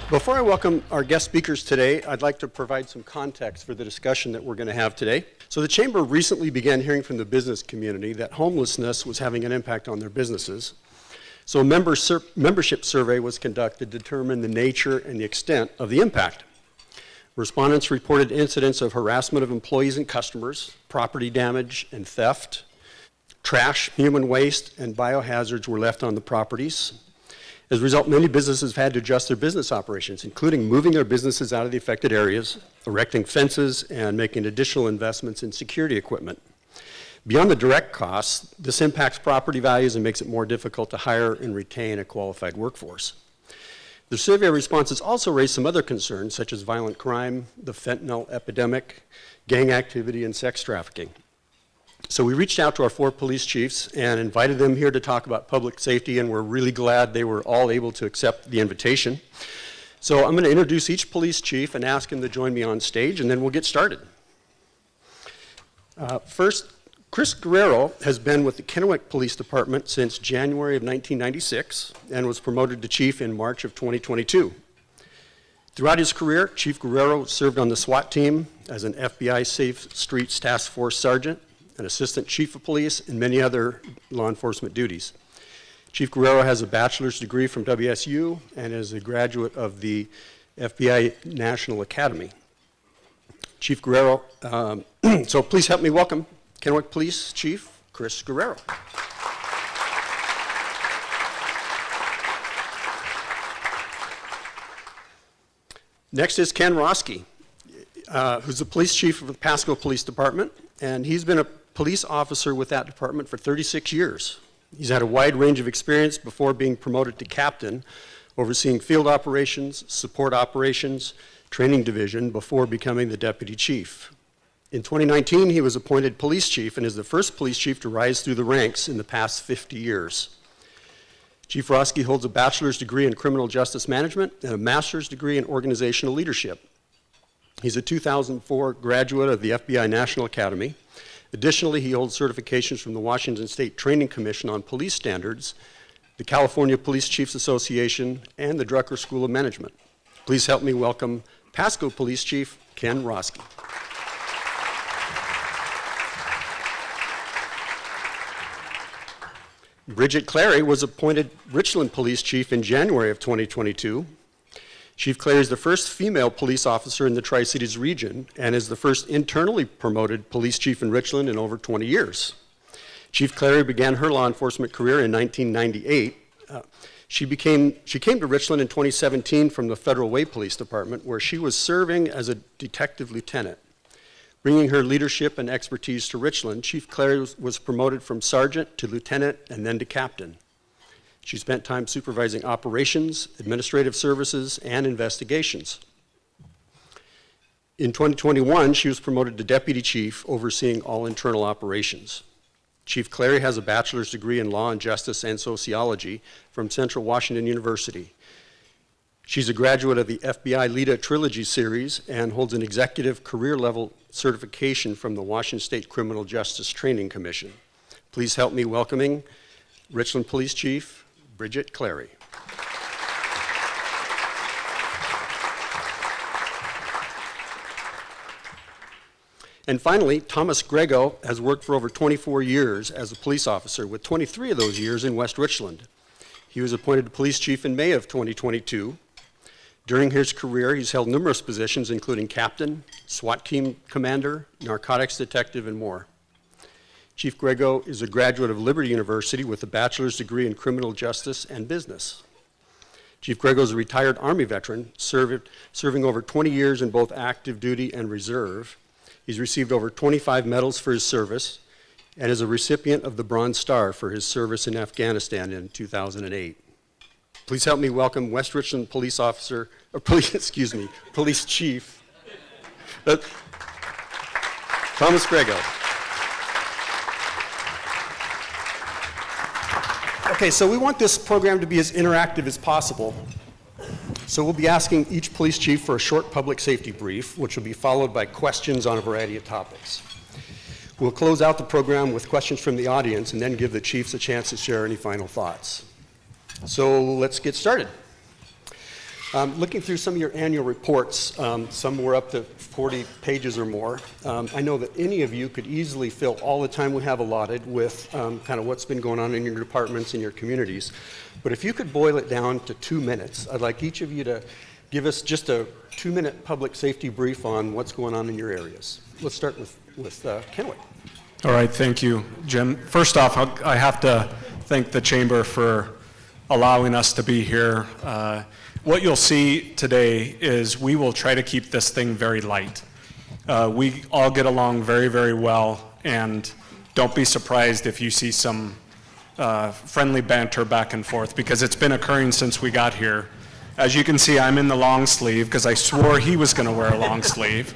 Before I welcome our guest speakers today, I'd like to provide some context for the discussion that we're going to have today. So the Chamber recently began hearing from the business community that homelessness was having an impact on their businesses. So a membership survey was conducted to determine the nature and the extent of the impact. Respondents reported incidents of harassment of employees and customers, property damage and theft, trash, human waste, and biohazards were left on the properties. As a result, many businesses have had to adjust their business operations, including moving their businesses out of the affected areas, erecting fences, and making additional investments in security equipment. Beyond the direct costs, this impacts property values and makes it more difficult to hire and retain a qualified workforce. The survey responses also raised some other concerns, such as violent crime, the fentanyl epidemic, gang activity, and sex trafficking. So we reached out to our 4 police chiefs and invited them here to talk about public safety, and we're really glad they were all able to accept the invitation. So I'm going to introduce each police chief and ask him to join me on stage, and then we'll get started. First, Chris Guerrero has been with the Kennewick Police Department since January of 1996 and was promoted to chief in March of 2022. Throughout his career, Chief Guerrero served on the SWAT team as an FBI Safe Streets Task Force Sergeant, an assistant chief of police, and many other law enforcement duties. Chief Guerrero has a bachelor's degree from WSU and is a graduate of the FBI National Academy. Chief Guerrero, so please help me welcome Kennewick Police Chief Chris Guerrero. Next is Ken Roski, who's the police chief of the Pasco Police Department, and he's been a police officer with that department for 36 years. He's had a wide range of experience before being promoted to captain, overseeing field operations, support operations, training division before becoming the deputy chief. In 2019, he was appointed police chief and is the first police chief to rise through the ranks in the past 50 years. Chief Roski holds a bachelor's degree in criminal justice management and a master's degree in organizational leadership. He's a 2004 graduate of the FBI National Academy. Additionally, he holds certifications from the Washington State Training Commission on Police Standards, the California Police Chiefs Association, and the Drucker School of Management. Please help me welcome Pasco Police Chief Ken Roski. Bridget Clary was appointed Richland Police Chief in January of 2022. Chief Clary is the first female police officer in the Tri-Cities region and is the first internally promoted police chief in Richland in over 20 years. Chief Clary began her law enforcement career in 1998. She came to Richland in 2017 from the Federal Way Police Department, where she was serving as a detective lieutenant. Bringing her leadership and expertise to Richland, Chief Clary was promoted from sergeant to lieutenant and then to captain. She spent time supervising operations, administrative services, and investigations. In 2021, she was promoted to deputy chief, overseeing all internal operations. Chief Clary has a bachelor's degree in law and justice and sociology from Central Washington University. She's a graduate of the FBI LEDA Trilogy Series and holds an executive career level certification from the Washington State Criminal Justice Training Commission. Please help me welcoming Richland Police Chief Bridget Clary. And finally, Thomas Grego has worked for over 24 years as a police officer, with 23 of those years in West Richland. He was appointed police chief in May of 2022. During his career, he's held numerous positions, including captain, SWAT team commander, narcotics detective, and more. Chief Grego is a graduate of Liberty University with a bachelor's degree in criminal justice and business. Chief Grego is a retired Army veteran, serving over 20 years in both active duty and reserve. He's received over 25 medals for his service and is a recipient of the Bronze Star for his service in Afghanistan in 2008. Please help me welcome West Richland police chief, Thomas Grego. Okay, so we want this program to be as interactive as possible. So we'll be asking each police chief for a short public safety brief, which will be followed by questions on a variety of topics. We'll close out the program with questions from the audience and then give the chiefs a chance to share any final thoughts. So let's get started. Looking through some of your annual reports, some were up to 40 pages or more. I know that any of you could easily fill all the time we have allotted with kind of what's been going on in your departments and your communities. But if you could boil it down to 2 minutes, I'd like each of you to give us just a 2-minute public safety brief on what's going on in your areas. Let's start with Kennewick. All right, thank you, Jim. First off, I have to thank the Chamber for allowing us to be here. What you'll see today is we will try to keep this thing very light. We all get along very, very well, and don't be surprised if you see some friendly banter back and forth, because it's been occurring since we got here. As you can see, I'm in the long sleeve because I swore he was going to wear a long sleeve.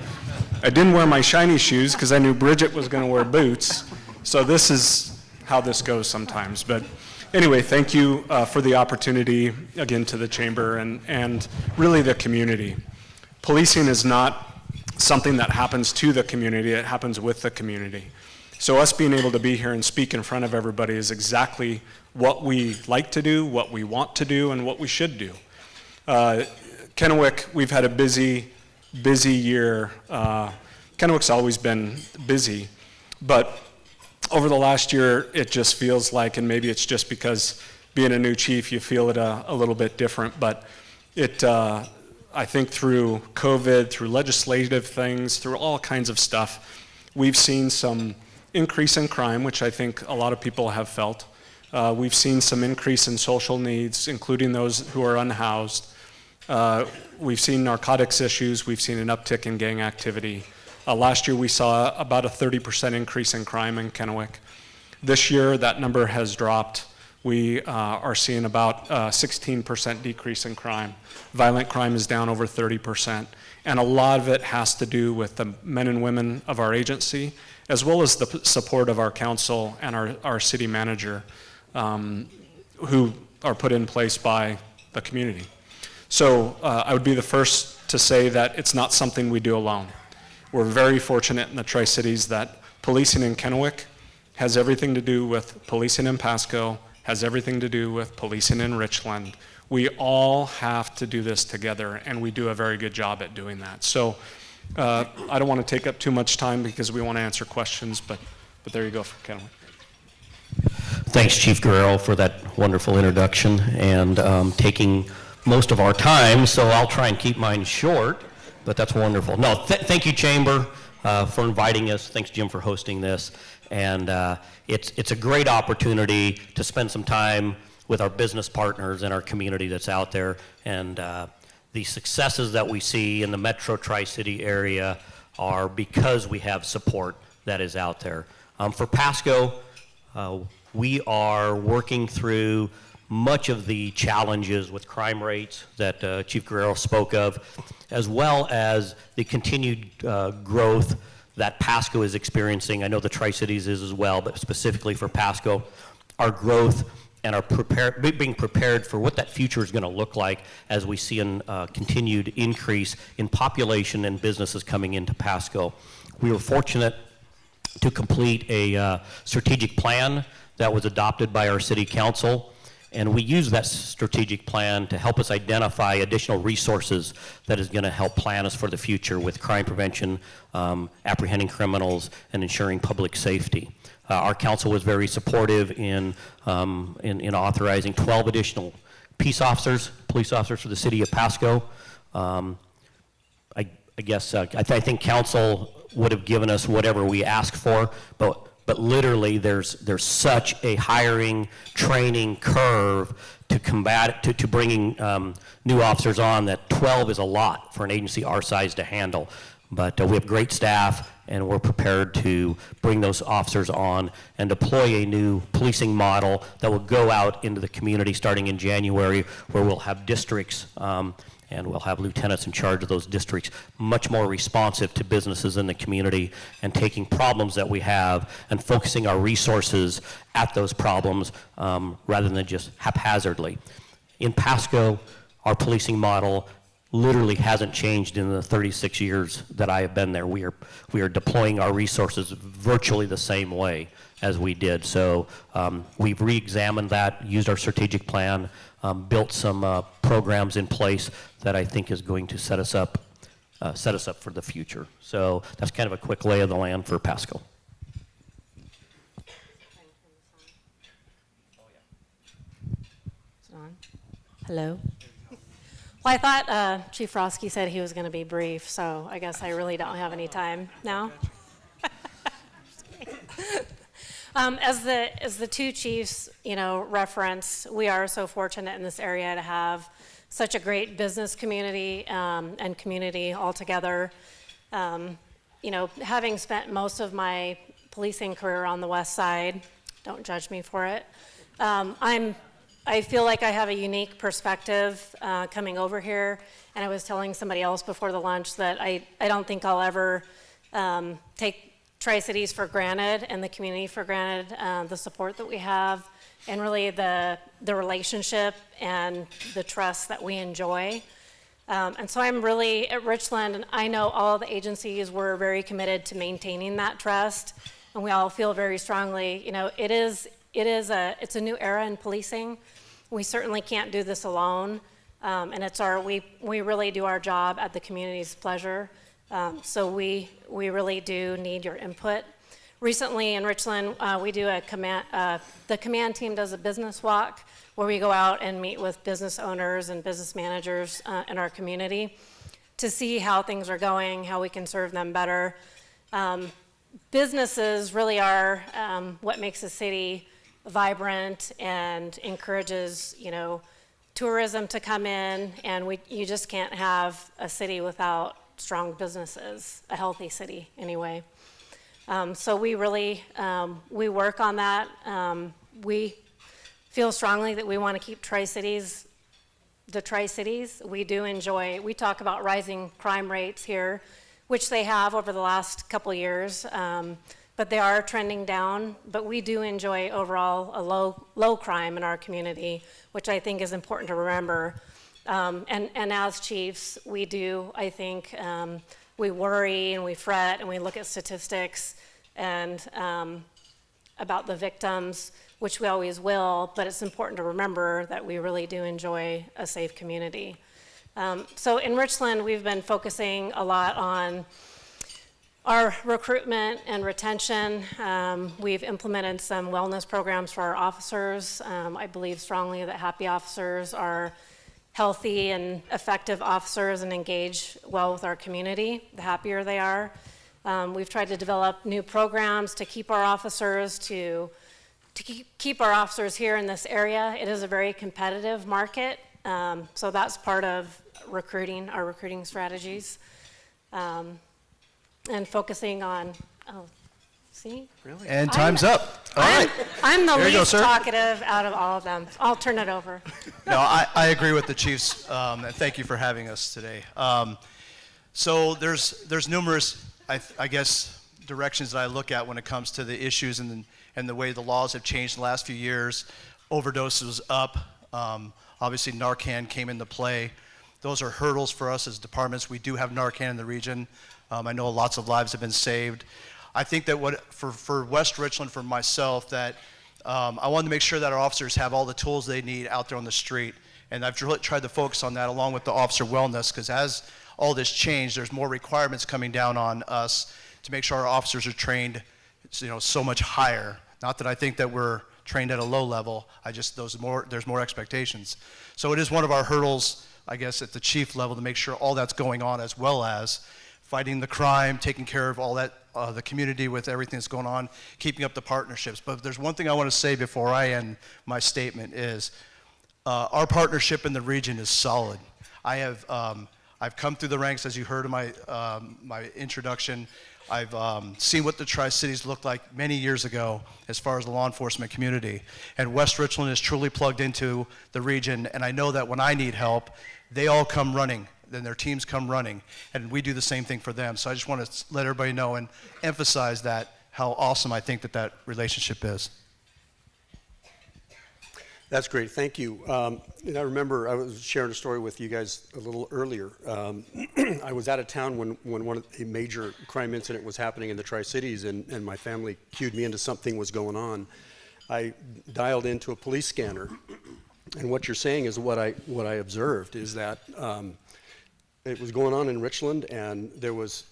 I didn't wear my shiny shoes because I knew Bridget was going to wear boots. So this is how this goes sometimes. But anyway, thank you for the opportunity, again, to the Chamber and really the community. Policing is not something that happens to the community, it happens with the community. So us being able to be here and speak in front of everybody is exactly what we like to do, what we want to do, and what we should do. Kennewick, we've had a busy year. Kennewick's always been busy, but over the last year, it just feels like, and maybe it's just because being a new chief, you feel it a little bit different, but I think through COVID, through legislative things, through all kinds of stuff, we've seen some increase in crime, which I think a lot of people have felt. We've seen some increase in social needs, including those who are unhoused. We've seen narcotics issues. We've seen an uptick in gang activity. Last year we saw about a 30% increase in crime in Kennewick. This year that number has dropped. We are seeing about a 16% decrease in crime. Violent crime is down over 30%. And a lot of it has to do with the men and women of our agency, as well as the support of our council and our city manager, who are put in place by the community. So I would be the first to say that it's not something we do alone. We're very fortunate in the Tri-Cities that policing in Kennewick has everything to do with policing in Pasco, has everything to do with policing in Richland. We all have to do this together, and we do a very good job at doing that. So I don't want to take up too much time because we want to answer questions, but there you go for Kennewick. Thanks, Chief Guerrero, for that wonderful introduction and taking most of our time, so I'll try and keep mine short, but that's wonderful. No, thank you, Chamber, for inviting us. Thanks, Jim, for hosting this. And it's a great opportunity to spend some time with our business partners and our community that's out there. And the successes that we see in the Metro Tri-City area are because we have support that is out there. For Pasco, we are working through much of the challenges with crime rates that Chief Guerrero spoke of, as well as the continued growth that Pasco is experiencing. I know the Tri-Cities is as well, but specifically for Pasco, our growth and our being prepared for what that future is going to look like as we see a continued increase in population and businesses coming into Pasco. We were fortunate to complete a strategic plan that was adopted by our city council. And we use that strategic plan to help us identify additional resources that is going to help plan us for the future with crime prevention, apprehending criminals, and ensuring public safety. Our council was very supportive in authorizing 12 additional police officers for the city of Pasco. I think council would have given us whatever we asked for, but literally there's such a hiring, training curve to combat to bringing new officers on that 12 is a lot for an agency our size to handle. But we have great staff, and we're prepared to bring those officers on and deploy a new policing model that will go out into the community starting in January, where we'll have districts and we'll have lieutenants in charge of those districts, much more responsive to businesses in the community and taking problems that we have and focusing our resources at those problems rather than just haphazardly. In Pasco, our policing model literally hasn't changed in the 36 years that I have been there. We are deploying our resources virtually the same way as we did. So we've re-examined that, used our strategic plan, built some programs in place that I think is going to set us up for the future. So that's kind of a quick lay of the land for Pasco. Hello. Well, I thought Chief Roski said he was going to be brief, so I guess I really don't have any time now. As the two chiefs, reference, we are so fortunate in this area to have such a great business community and community altogether. Having spent most of my policing career on the west side, don't judge me for it, I feel like I have a unique perspective coming over here, and I was telling somebody else before the lunch that I don't think I'll ever take Tri-Cities for granted and the community for granted, the support that we have, and really the relationship and the trust that we enjoy. And so I'm really at Richland, and I know all the agencies were very committed to maintaining that trust, and we all feel very strongly, it's a new era in policing. We certainly can't do this alone, and we really do our job at the community's pleasure. So we really do need your input. Recently in Richland, we do the command team does a business walk where we go out and meet with business owners and business managers in our community to see how things are going, how we can serve them better. Businesses really are what makes a city vibrant and encourages, tourism to come in, and you just can't have a city without strong businesses, a healthy city anyway. So we really, we work on that. We feel strongly that we want to keep Tri-Cities, the Tri-Cities. We talk about rising crime rates here, which they have over the last couple years. But they are trending down, but we do enjoy overall a low crime in our community, which I think is important to remember. And as chiefs, we do, I think, we worry and we fret and we look at statistics and about the victims, which we always will, but it's important to remember that we really do enjoy a safe community. So in Richland, we've been focusing a lot on our recruitment and retention. We've implemented some wellness programs for our officers. I believe strongly that happy officers are healthy and effective officers and engage well with our community, the happier they are. We've tried to develop new programs to keep our officers keep our officers here in this area. It is a very competitive market, so that's part of our recruiting strategies. And focusing on, see? Really? And time's up. All right. I'm the There you go, least sir. talkative out of all of them. I'll turn it over. No, I agree with the chiefs, and thank you for having us today. So there's numerous, I guess, directions that I look at when it comes to the issues and the way the laws have changed in the last few years. Overdose was up. Obviously, Narcan came into play. Those are hurdles for us as departments. We do have Narcan in the region. I know lots of lives have been saved. I think that for West Richland, for myself, that I wanted to make sure that our officers have all the tools they need out there on the street. And I've really tried to focus on that along with the officer wellness, because as all this changed, there's more requirements coming down on us to make sure our officers are trained so much higher. Not that I think that we're trained at a low level, there's more expectations. So it is one of our hurdles, I guess, at the chief level to make sure all that's going on, as well as fighting the crime, taking care of all that, the community with everything that's going on, keeping up the partnerships. But there's one thing I want to say before I end my statement is our partnership in the region is solid. I've come through the ranks, as you heard in my introduction. I've seen what the Tri-Cities looked like many years ago as far as the law enforcement community. And West Richland is truly plugged into the region, and I know that when I need help, they all come running. Then their teams come running, and we do the same thing for them. So I just want to let everybody know and emphasize that, how awesome I think that relationship is. That's great, thank you. And I remember I was sharing a story with you guys a little earlier. I was out of town when a major crime incident was happening in the Tri-Cities, and my family cued me into something was going on. I dialed into a police scanner, and what you're saying is what I observed is that it was going on in Richland, and there was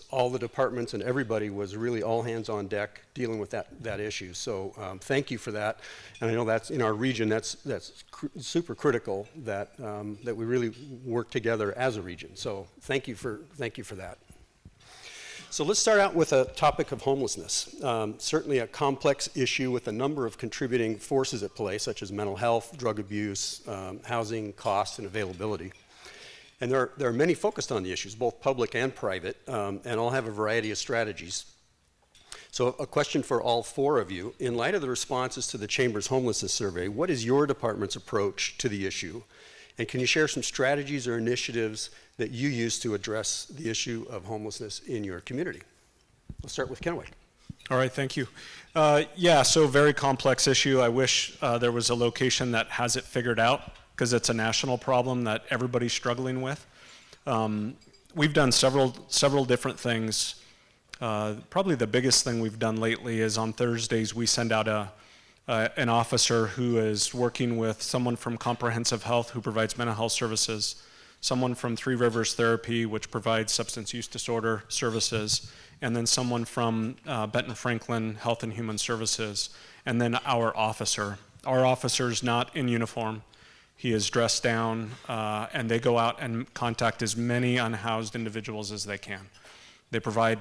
all the departments and everybody was really all hands on deck dealing with that issue. So thank you for that. And I know that's in our region. That's super critical that that we really work together as a region. So thank you for that. So let's start out with a topic of homelessness. Certainly a complex issue with a number of contributing forces at play, such as mental health, drug abuse, housing costs, and availability. And there are many focused on the issues, both public and private, and all have a variety of strategies. So a question for all four of you. In light of the responses to the Chamber's homelessness survey, what is your department's approach to the issue? And can you share some strategies or initiatives that you use to address the issue of homelessness in your community? Let's start with Kennewick. All right, thank you. Yeah, so very complex issue. I wish there was a location that has it figured out, because it's a national problem that everybody's struggling with. We've done several different things. Probably the biggest thing we've done lately is on Thursdays we send out an officer who is working with someone from Comprehensive Health who provides mental health services, someone from Three Rivers Therapy which provides substance use disorder services, and then someone from Benton Franklin Health and Human Services, and then our officer. Our officer's not in uniform. He is dressed down, and they go out and contact as many unhoused individuals as they can. They provide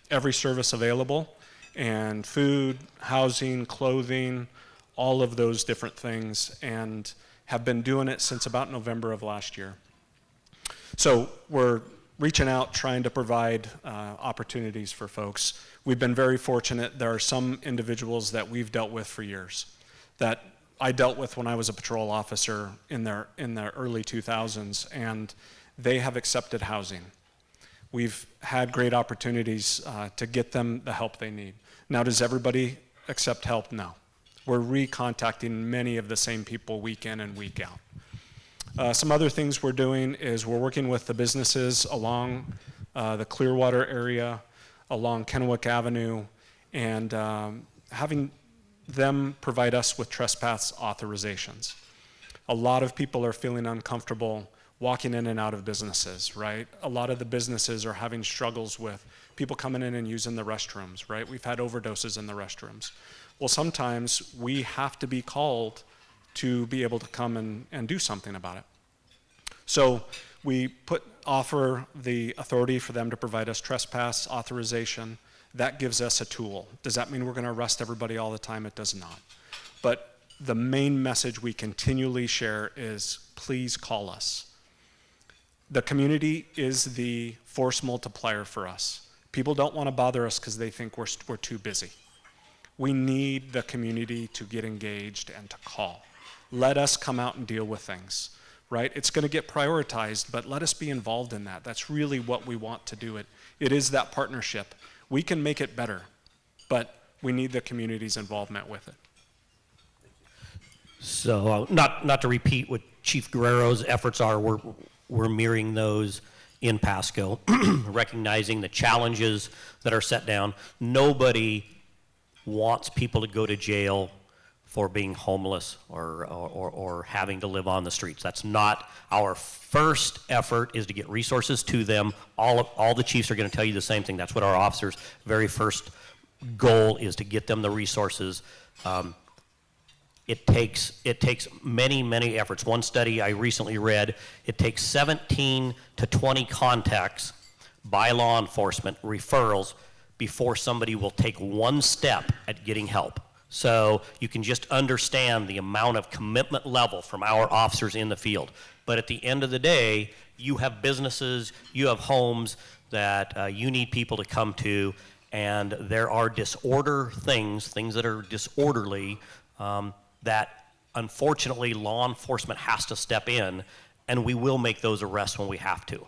every service available, and food, housing, clothing, all of those different things, and have been doing it since about November of last year. So we're reaching out, trying to provide opportunities for folks. We've been very fortunate. There are some individuals that we've dealt with for years that I dealt with when I was a patrol officer in the early 2000s, and they have accepted housing. We've had great opportunities to get them the help they need. Now, does everybody accept help? No. We're recontacting many of the same people week in and week out. Some other things we're doing is we're working with the businesses along the Clearwater area, along Kennewick Avenue, and having them provide us with trespass authorizations. A lot of people are feeling uncomfortable walking in and out of businesses, right? A lot of the businesses are having struggles with people coming in and using the restrooms, right? We've had overdoses in the restrooms. Well, sometimes we have to be called to be able to come and do something about it. So we offer the authority for them to provide us trespass authorization. That gives us a tool. Does that mean we're going to arrest everybody all the time? It does not. But the main message we continually share is, please call us. The community is the force multiplier for us. People don't want to bother us because they think we're too busy. We need the community to get engaged and to call. Let us come out and deal with things, right? It's going to get prioritized, but let us be involved in that. That's really what we want to do. It is that partnership. We can make it better, but we need the community's involvement with it. So not to repeat what Chief Guerrero's efforts are, we're mirroring those in Pasco, recognizing the challenges that are set down. Nobody wants people to go to jail for being homeless or having to live on the streets. That's not our first effort, is to get resources to them. All the chiefs are going to tell you the same thing. That's what our officers' very first goal is, to get them the resources. It takes many efforts. One study I recently read, it takes 17 to 20 contacts by law enforcement, referrals, before somebody will take one step at getting help. So you can just understand the amount of commitment level from our officers in the field. But at the end of the day, you have businesses, you have homes that you need people to come to, and there are things that are disorderly, that unfortunately law enforcement has to step in, and we will make those arrests when we have to.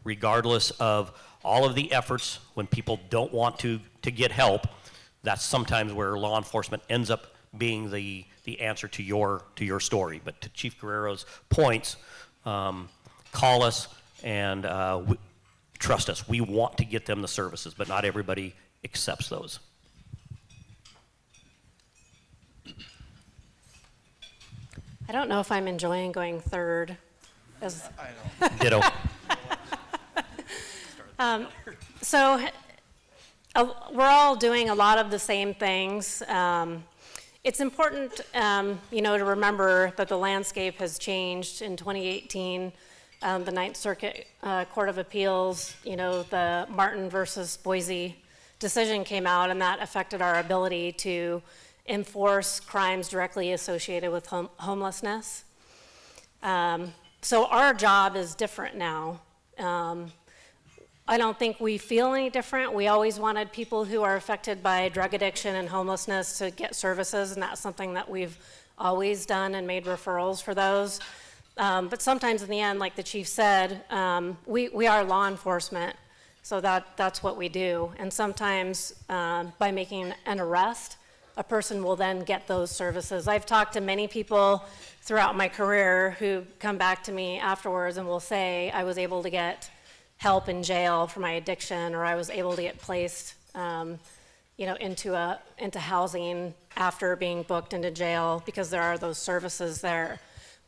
Regardless of all of the efforts, when people don't want to get help, that's sometimes where law enforcement ends up being the answer to your story. But to Chief Guerrero's points, call us and trust us. We want to get them the services, but not everybody accepts those. I don't know if I'm enjoying going third. Ditto. So we're all doing a lot of the same things. It's important, to remember that the landscape has changed in 2018. The Ninth Circuit Court of Appeals, the Martin versus Boise decision came out, and that affected our ability to enforce crimes directly associated with homelessness. So our job is different now. I don't think we feel any different. We always wanted people who are affected by drug addiction and homelessness to get services, and that's something that we've always done and made referrals for those. But sometimes in the end, like the chief said, we are law enforcement, so that's what we do. And sometimes by making an arrest, a person will then get those services. I've talked to many people throughout my career who come back to me afterwards and will say, I was able to get help in jail for my addiction, or I was able to get placed into housing after being booked into jail because there are those services there.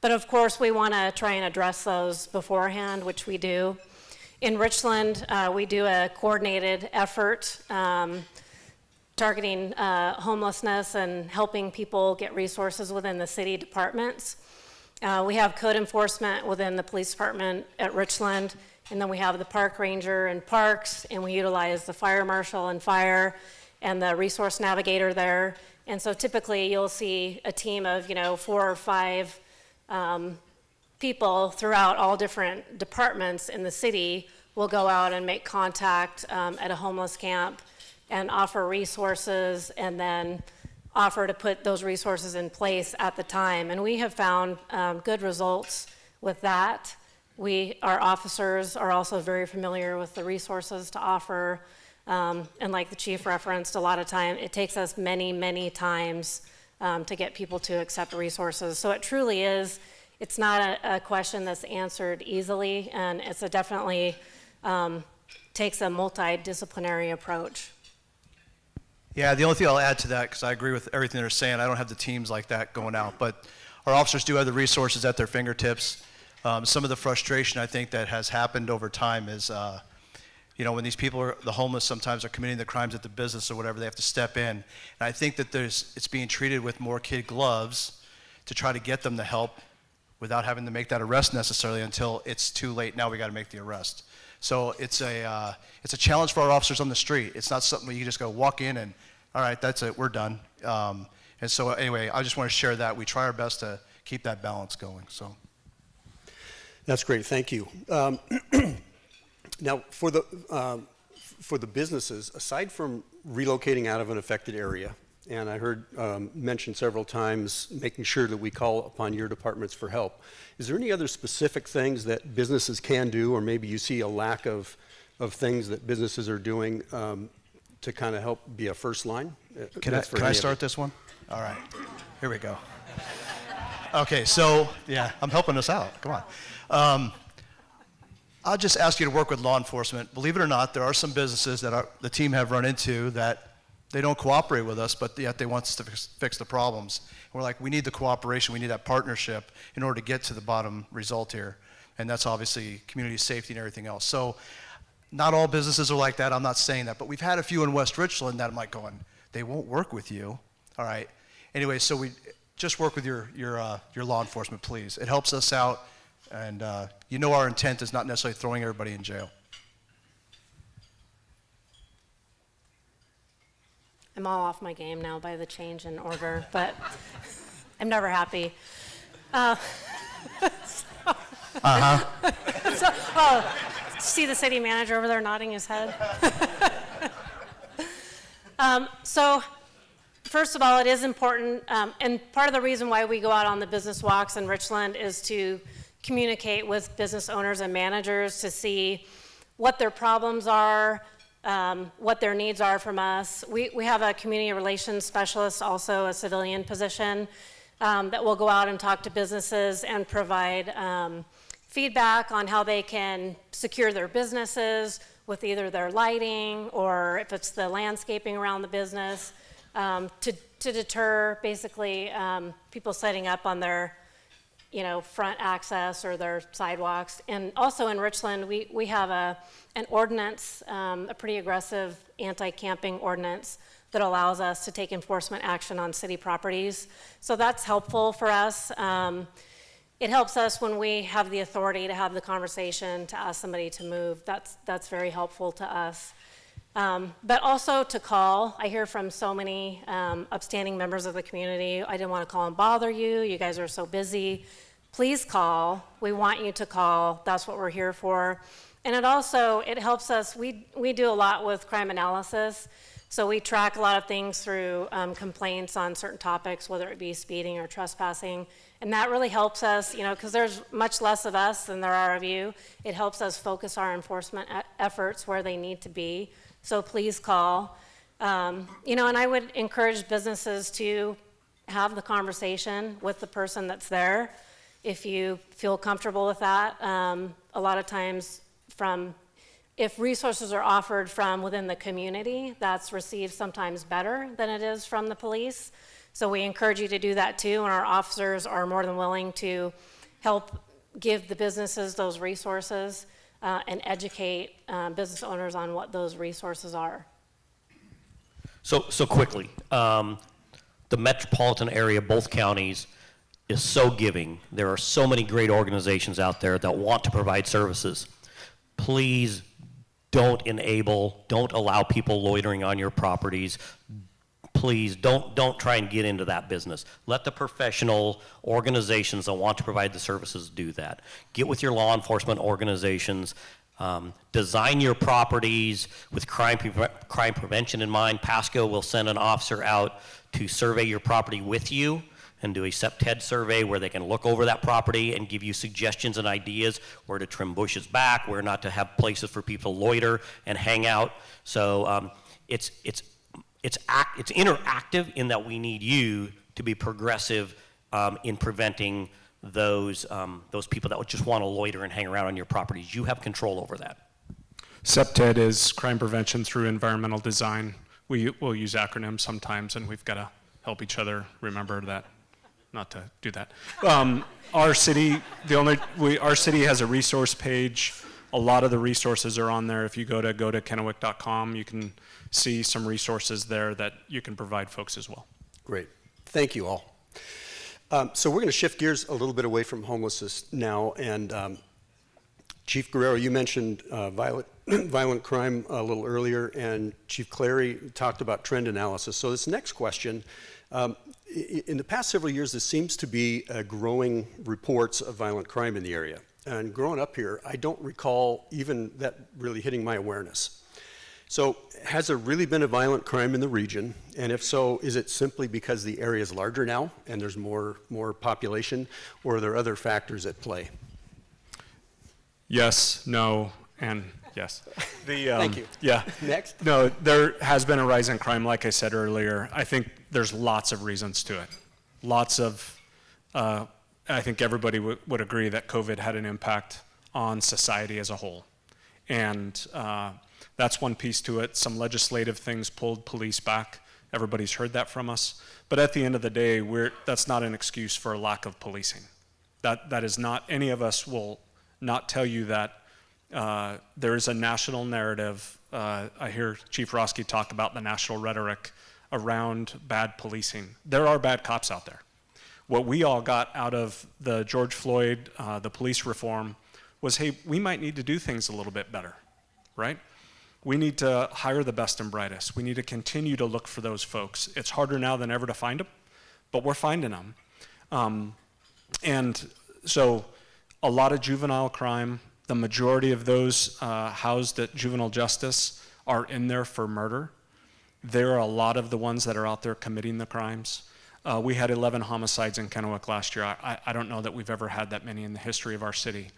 But of course, we want to try and address those beforehand, which we do. In Richland, we do a coordinated effort targeting homelessness and helping people get resources within the city departments. We have code enforcement within the police department at Richland, and then we have the park ranger and parks, and we utilize the fire marshal and fire and the resource navigator there. And so typically you'll see a team of 4 or 5 people throughout all different departments in the city will go out and make contact at a homeless camp and offer resources, and then offer to put those resources in place at the time. And we have found good results with that. Our officers are also very familiar with the resources to offer. And like the chief referenced, a lot of time, it takes us many, many times to get people to accept resources. So it truly is, it's not a question that's answered easily, and it's definitely takes a multidisciplinary approach. Yeah, the only thing I'll add to that, because I agree with everything they're saying, I don't have the teams like that going out, but our officers do have the resources at their fingertips. Some of the frustration I think that has happened over time is, when these people the homeless sometimes are committing the crimes at the business or whatever, they have to step in. And I think that it's being treated with more kid gloves to try to get them the help without having to make that arrest necessarily until it's too late. Now we got to make the arrest. So it's a challenge for our officers on the street. It's not something where you just go walk in and, all right, that's it, we're done. And so anyway, I just want to share that. We try our best to keep that balance going. So That's great, thank you. Now, for the businesses, aside from relocating out of an affected area, and I heard mentioned several times making sure that we call upon your departments for help, is there any other specific things that businesses can do, or maybe you see a lack of things that businesses are doing to kind of help be a first line? Can I start this one? All right, here we go. Okay, so, yeah, I'm helping us out, come on. I'll just ask you to work with law enforcement. Believe it or not, there are some businesses that the team have run into that they don't cooperate with us, but yet they want us to fix the problems. And we're like, we need the cooperation, we need that partnership in order to get to the bottom result here. And that's obviously community safety and everything else. So not all businesses are like that, I'm not saying that, but we've had a few in West Richland that I'm like going, they won't work with you, all right? Anyway, so we just work with your law enforcement, please. It helps us out, and our intent is not necessarily throwing everybody in jail. I'm all off my game now by the change in order, but I'm never happy. See the city manager over there nodding his head? So first of all, it is important, and part of the reason why we go out on the business walks in Richland is to communicate with business owners and managers to see what their problems are, what their needs are from us. We have a community relations specialist, also a civilian position, that will go out and talk to businesses and provide feedback on how they can secure their businesses with either their lighting or if it's the landscaping around the business, to deter basically people setting up on their front access or their sidewalks. And also in Richland, we have an ordinance, a pretty aggressive anti-camping ordinance that allows us to take enforcement action on city properties. So that's helpful for us. It helps us when we have the authority to have the conversation, to ask somebody to move. That's very helpful to us. But also to call. I hear from so many upstanding members of the community, I didn't want to call and bother you. You guys are so busy. Please call. We want you to call. That's what we're here for. And it helps us. We do a lot with crime analysis. So we track a lot of things through complaints on certain topics, whether it be speeding or trespassing. And that really helps us, because there's much less of us than there are of you. It helps us focus our enforcement efforts where they need to be. So please call. And I would encourage businesses to have the conversation with the person that's there if you feel comfortable with that. A lot of times if resources are offered from within the community, that's received sometimes better than it is from the police. So we encourage you to do that too, and our officers are more than willing to help give the businesses those resources and educate business owners on what those resources are. So quickly, the metropolitan area, both counties, is so giving. There are so many great organizations out there that want to provide services. Please don't allow people loitering on your properties. Please don't try and get into that business. Let the professional organizations that want to provide the services do that. Get with your law enforcement organizations. Design your properties with crime prevention in mind. Pasco will send an officer out to survey your property with you and do a CEPTED survey where they can look over that property and give you suggestions and ideas where to trim bushes back, where not to have places for people to loiter and hang out. So it's interactive in that we need you to be progressive in preventing those people that would just want to loiter and hang around on your properties. You have control over that. CEPTED is crime prevention through environmental design. We'll use acronyms sometimes, and we've got to help each other remember that, not to do that. Our city has a resource page. A lot of the resources are on there. If you go to kennewick.com, you can see some resources there that you can provide folks as well. Great. Thank you all. So we're going to shift gears a little bit away from homelessness now. And Chief Guerrero, you mentioned violent crime a little earlier, and Chief Clary talked about trend analysis. So this next question, in the past several years, there seems to be growing reports of violent crime in the area. And growing up here, I don't recall even that really hitting my awareness. So has there really been a violent crime in the region? And if so, is it simply because the area is larger now and there's more population, or are there other factors at play? Yes, no, and yes. Thank you. Yeah. Next. No, there has been a rise in crime, like I said earlier. I think there's lots of reasons to it. I think everybody would agree that COVID had an impact on society as a whole. And that's one piece to it. Some legislative things pulled police back. Everybody's heard that from us. But at the end of the day, that's not an excuse for a lack of policing. That is not, any of us will not tell you that there is a national narrative. I hear Chief Roski talk about the national rhetoric around bad policing. There are bad cops out there. What we all got out of the George Floyd, the police reform, was, hey, we might need to do things a little bit better, right? We need to hire the best and brightest. We need to continue to look for those folks. It's harder now than ever to find them, but we're finding them. And so a lot of juvenile crime, the majority of those housed at juvenile justice are in there for murder. There are a lot of the ones that are out there committing the crimes. We had 11 homicides in Kennewick last year. I don't know that we've ever had that many in the history of our city.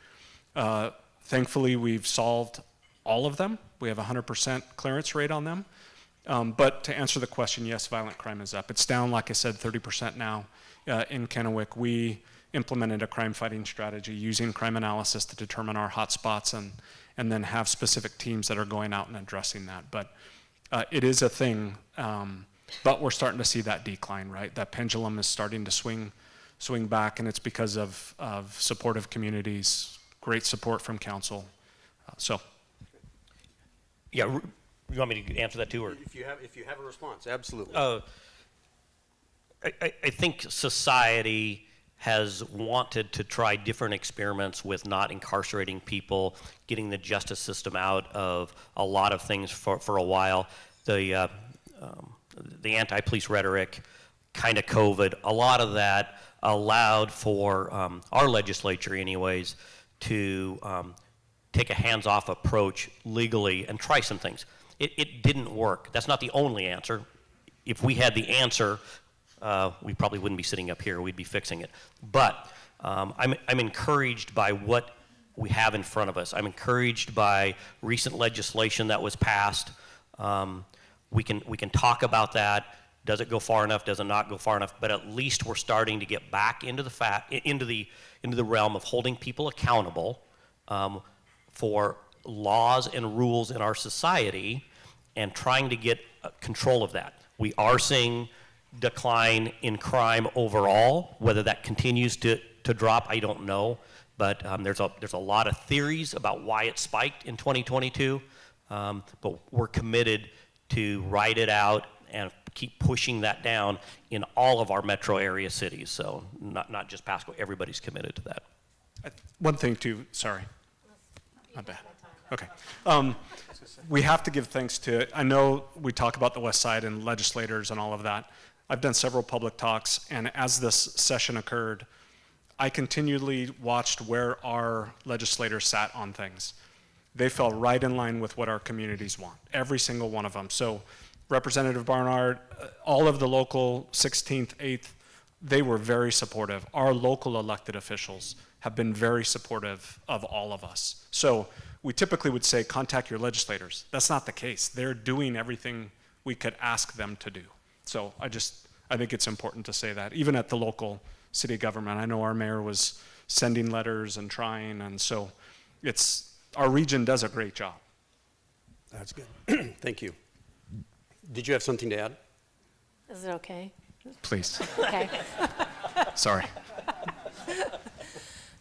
Thankfully, we've solved all of them. We have 100% clearance rate on them. But to answer the question, yes, violent crime is up. It's down, like I said, 30% now in Kennewick. We implemented a crime fighting strategy using crime analysis to determine our hot spots and then have specific teams that are going out and addressing that. But it is a thing, but we're starting to see that decline, right? That pendulum is starting to swing back, and it's because of supportive communities, great support from council. Yeah, you want me to answer that too, or? If you have a response, absolutely. I think society has wanted to try different experiments with not incarcerating people, getting the justice system out of a lot of things for a while. The anti-police rhetoric, kind of COVID, a lot of that allowed for our legislature anyways to take a hands-off approach legally and try some things. It didn't work. That's not the only answer. If we had the answer, we probably wouldn't be sitting up here. We'd be fixing it. But I'm encouraged by what we have in front of us. I'm encouraged by recent legislation that was passed. We can talk about that. Does it go far enough? Does it not go far enough? But at least we're starting to get back into the realm of holding people accountable for laws and rules in our society and trying to get control of that. We are seeing decline in crime overall. Whether that continues to drop, I don't know. But there's a lot of theories about why it spiked in 2022. But we're committed to ride it out and keep pushing that down in all of our metro area cities. So not just Pasco, everybody's committed to that. One thing too, sorry. My bad. Okay. We have to give thanks to, I know we talk about the West Side and legislators and all of that. I've done several public talks, and as this session occurred, I continually watched where our legislators sat on things. They fell right in line with what our communities want, every single one of them. So Representative Barnard, all of the local 16th, 8th, they were very supportive. Our local elected officials have been very supportive of all of us. So we typically would say, contact your legislators. That's not the case. They're doing everything we could ask them to do. So I think it's important to say that, even at the local city government. I know our mayor was sending letters and trying, and so our region does a great job. That's good. Thank you. Did you have something to add? Is it okay? Please. Okay. Sorry.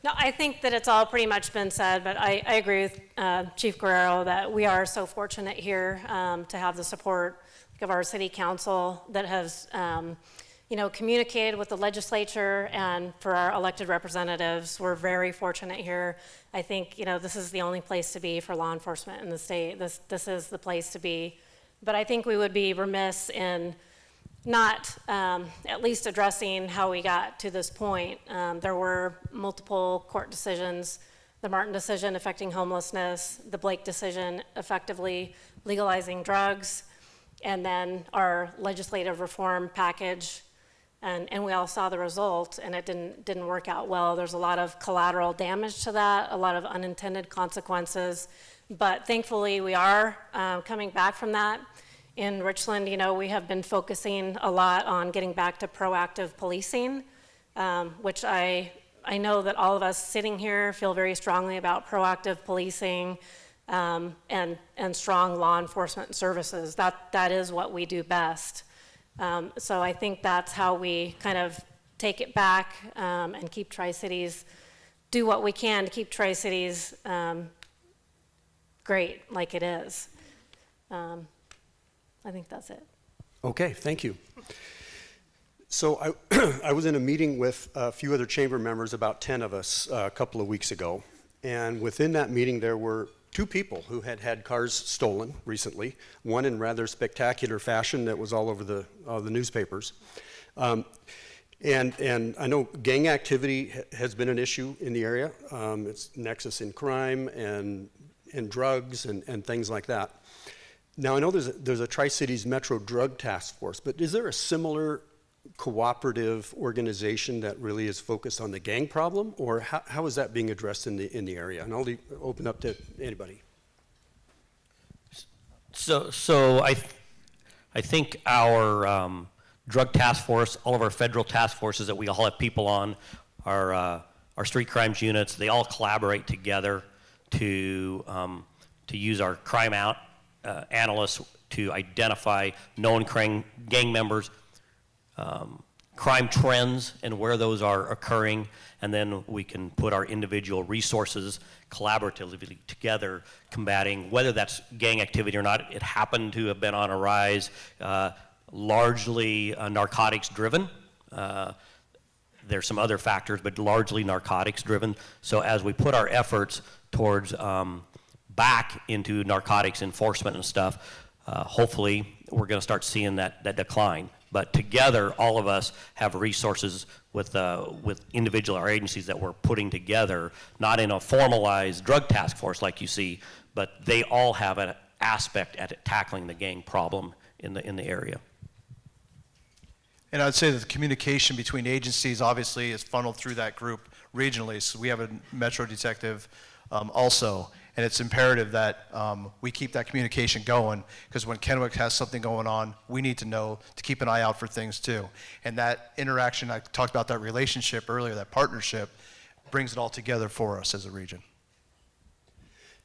No, I think that it's all pretty much been said, but I agree with Chief Guerrero that we are so fortunate here to have the support of our city council that has communicated with the legislature, and for our elected representatives. We're very fortunate here. I think this is the only place to be for law enforcement in the state. This is the place to be. But I think we would be remiss in not at least addressing how we got to this point. There were multiple court decisions, the Martin decision affecting homelessness, the Blake decision effectively legalizing drugs, and then our legislative reform package, and we all saw the result, and it didn't work out well. There's a lot of collateral damage to that, a lot of unintended consequences, but thankfully we are coming back from that. In Richland, we have been focusing a lot on getting back to proactive policing, which I know that all of us sitting here feel very strongly about proactive policing and strong law enforcement services. That is what we do best. So I think that's how we kind of take it back and keep Tri-Cities, do what we can to keep Tri-Cities great like it is. I think that's it. Okay, thank you. So I was in a meeting with a few other chamber members, about 10 of us, a couple of weeks ago. And within that meeting, there were two people who had had cars stolen recently, one in rather spectacular fashion that was all over the newspapers. And I know gang activity has been an issue in the area. It's nexus in crime and drugs and things like that. Now, I know there's a Tri-Cities Metro Drug Task Force, but is there a similar cooperative organization that really is focused on the gang problem, or how is that being addressed in the area? And I'll open up to anybody. I think our drug task force, all of our federal task forces that we all have people on, our street crimes units, they all collaborate together to use our crime analysts to identify known gang members, crime trends and where those are occurring, and then we can put our individual resources collaboratively together combating whether that's gang activity or not. It happened to have been on a rise, largely narcotics driven. There's some other factors, but largely narcotics driven. So as we put our efforts towards back into narcotics enforcement and stuff, hopefully we're going to start seeing that decline. But together, all of us have resources with individual our agencies that we're putting together, not in a formalized drug task force like you see, but they all have an aspect at tackling the gang problem in the area. And I'd say that the communication between agencies obviously is funneled through that group regionally. So we have a Metro detective also, and it's imperative that we keep that communication going, because when Kennewick has something going on, we need to know to keep an eye out for things too. And that interaction, I talked about that relationship earlier, that partnership, brings it all together for us as a region.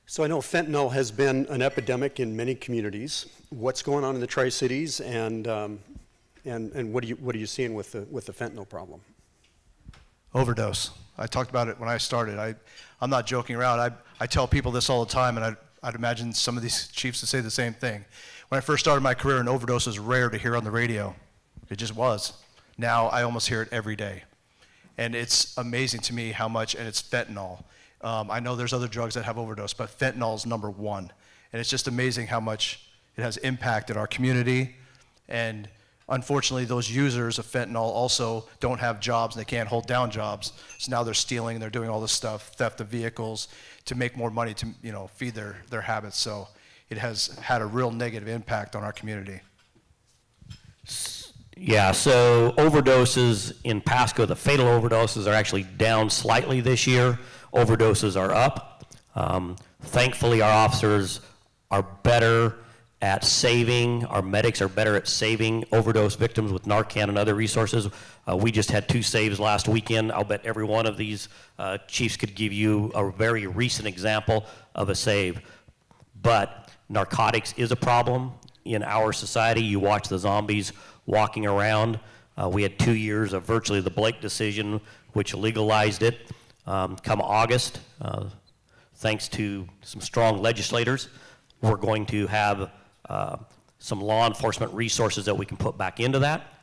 So I know fentanyl has been an epidemic in many communities. What's going on in the Tri-Cities, and what are you seeing with the fentanyl problem? Overdose. I talked about it when I started. I'm not joking around. I tell people this all the time, and I'd imagine some of these chiefs would say the same thing. When I first started my career, an overdose was rare to hear on the radio. It just was. Now I almost hear it every day. And it's amazing to me how much, and it's fentanyl. I know there's other drugs that have overdose, but fentanyl is number one. And it's just amazing how much it has impacted our community. And unfortunately, those users of fentanyl also don't have jobs, and they can't hold down jobs. So now they're stealing, they're doing all this stuff, theft of vehicles, to make more money to feed their habits. So it has had a real negative impact on our community. Yeah, so overdoses in Pasco, the fatal overdoses are actually down slightly this year. Overdoses are up. Thankfully, our officers are better at saving, our medics are better at saving overdose victims with Narcan and other resources. We just had 2 saves last weekend. I'll bet every one of these chiefs could give you a very recent example of a save. But narcotics is a problem in our society. You watch the zombies walking around. We had 2 years of virtually the Blake decision, which legalized it. Come August, thanks to some strong legislators, we're going to have some law enforcement resources that we can put back into that.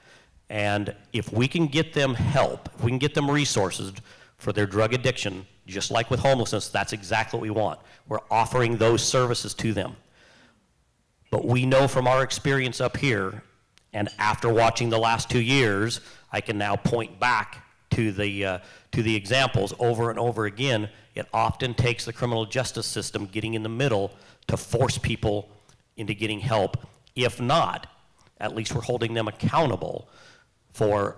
And if we can get them help, if we can get them resources for their drug addiction, just like with homelessness, that's exactly what we want. We're offering those services to them. But we know from our experience up here, and after watching the last 2 years, I can now point back to the examples over and over again. It often takes the criminal justice system getting in the middle to force people into getting help. If not, at least we're holding them accountable for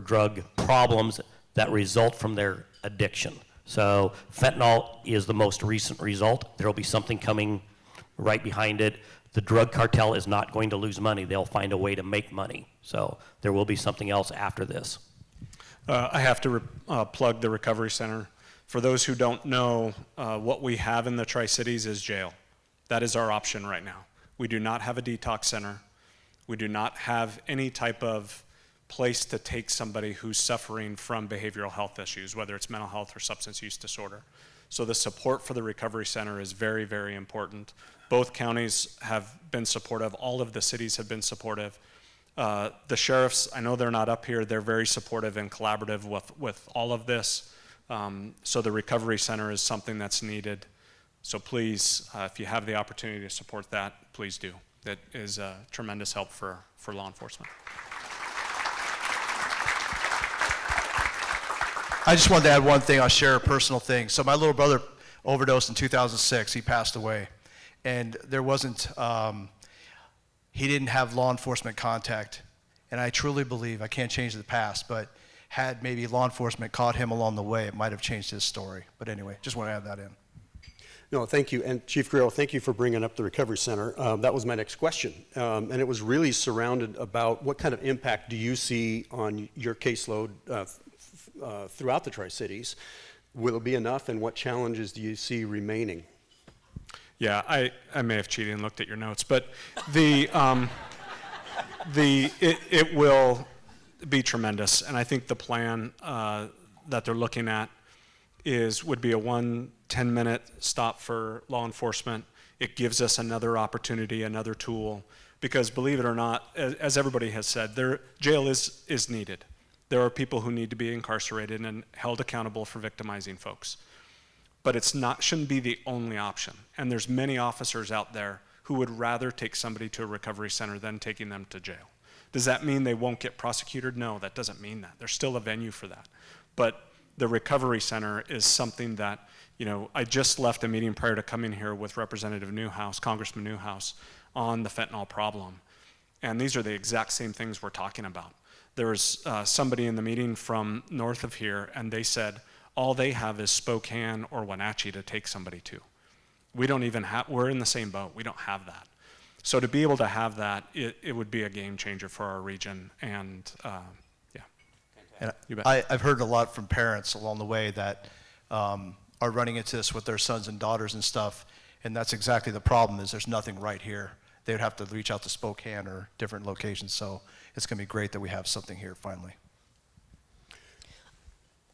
drug problems that result from their addiction. So fentanyl is the most recent result. There'll be something coming right behind it. The drug cartel is not going to lose money. They'll find a way to make money. So there will be something else after this. I have to plug the Recovery Center. For those who don't know, what we have in the Tri-Cities is jail. That is our option right now. We do not have a detox center. We do not have any type of place to take somebody who's suffering from behavioral health issues, whether it's mental health or substance use disorder. So the support for the Recovery Center is very, very important. Both counties have been supportive. All of the cities have been supportive. The sheriffs, I know they're not up here, they're very supportive and collaborative with all of this. So the Recovery Center is something that's needed. So please, if you have the opportunity to support that, please do. That is a tremendous help for law enforcement. I just wanted to add one thing. I'll share a personal thing. So my little brother overdosed in 2006. He passed away. And there wasn't, he didn't have law enforcement contact. And I truly believe, I can't change the past, but had maybe law enforcement caught him along the way, it might have changed his story. But anyway, just want to add that in. No, thank you. And Chief Guerrero, thank you for bringing up the Recovery Center. That was my next question. And it was really surrounded about what kind of impact do you see on your caseload throughout the Tri-Cities? Will it be enough, and what challenges do you see remaining? Yeah, I may have cheated and looked at your notes, but it will be tremendous. And I think the plan that they're looking at would be a 10-minute stop for law enforcement. It gives us another opportunity, another tool, because believe it or not, as everybody has said, jail is needed. There are people who need to be incarcerated and held accountable for victimizing folks. But shouldn't be the only option. And there's many officers out there who would rather take somebody to a recovery center than taking them to jail. Does that mean they won't get prosecuted? No, that doesn't mean that. There's still a venue for that. But the recovery center is something that, I just left a meeting prior to coming here with Representative Newhouse, Congressman Newhouse, on the fentanyl problem. And these are the exact same things we're talking about. There was somebody in the meeting from north of here, and they said, all they have is Spokane or Wenatchee to take somebody to. We're in the same boat. We don't have that. So to be able to have that, it would be a game changer for our region. And yeah. And You bet. I've heard a lot from parents along the way that are running into this with their sons and daughters and stuff. And that's exactly the problem, is there's nothing right here. They would have to reach out to Spokane or different locations. So it's going to be great that we have something here finally.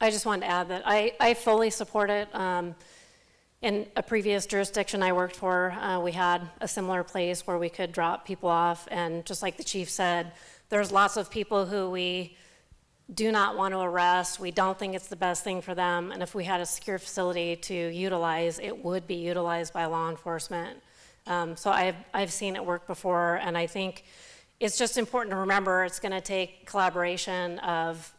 I just wanted to add that I fully support it. In a previous jurisdiction I worked for, we had a similar place where we could drop people off, and just like the chief said, there's lots of people who we do not want to arrest. We don't think it's the best thing for them, and if we had a secure facility to utilize, it would be utilized by law enforcement. So I've seen it work before, and I think it's just important to remember it's going to take collaboration of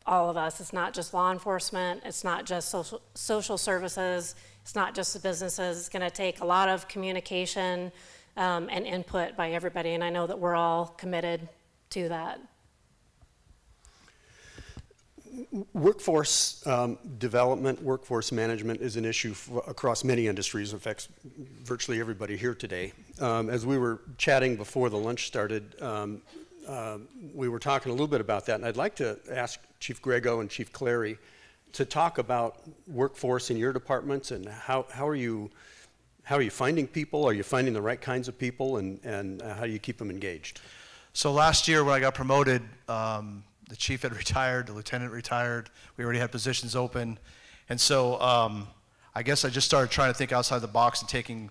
all of us. It's not just law enforcement, it's not just social services, it's not just the businesses. It's going to take a lot of communication and input by everybody, and I know that we're all committed to that. Workforce development, workforce management is an issue across many industries. It affects virtually everybody here today. As we were chatting before the lunch started, we were talking a little bit about that, and I'd like to ask Chief Grego and Chief Clary to talk about workforce in your departments, and how are you finding people? Are you finding the right kinds of people, and how do you keep them engaged? So last year when I got promoted, the chief had retired, the lieutenant retired, we already had positions open, and so I guess I just started trying to think outside the box and taking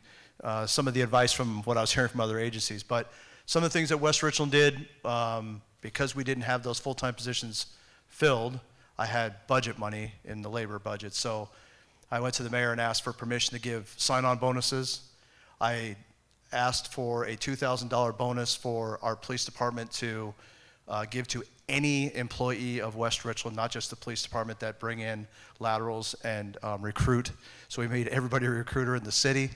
some of the advice from what I was hearing from other agencies. But some of the things that West Richland did, because we didn't have those full-time positions filled, I had budget money in the labor budget. So I went to the mayor and asked for permission to give sign-on bonuses. I asked for a $2,000 bonus for our police department to give to any employee of West Richland, not just the police department, that bring in laterals and recruit. So we made everybody a recruiter in the city.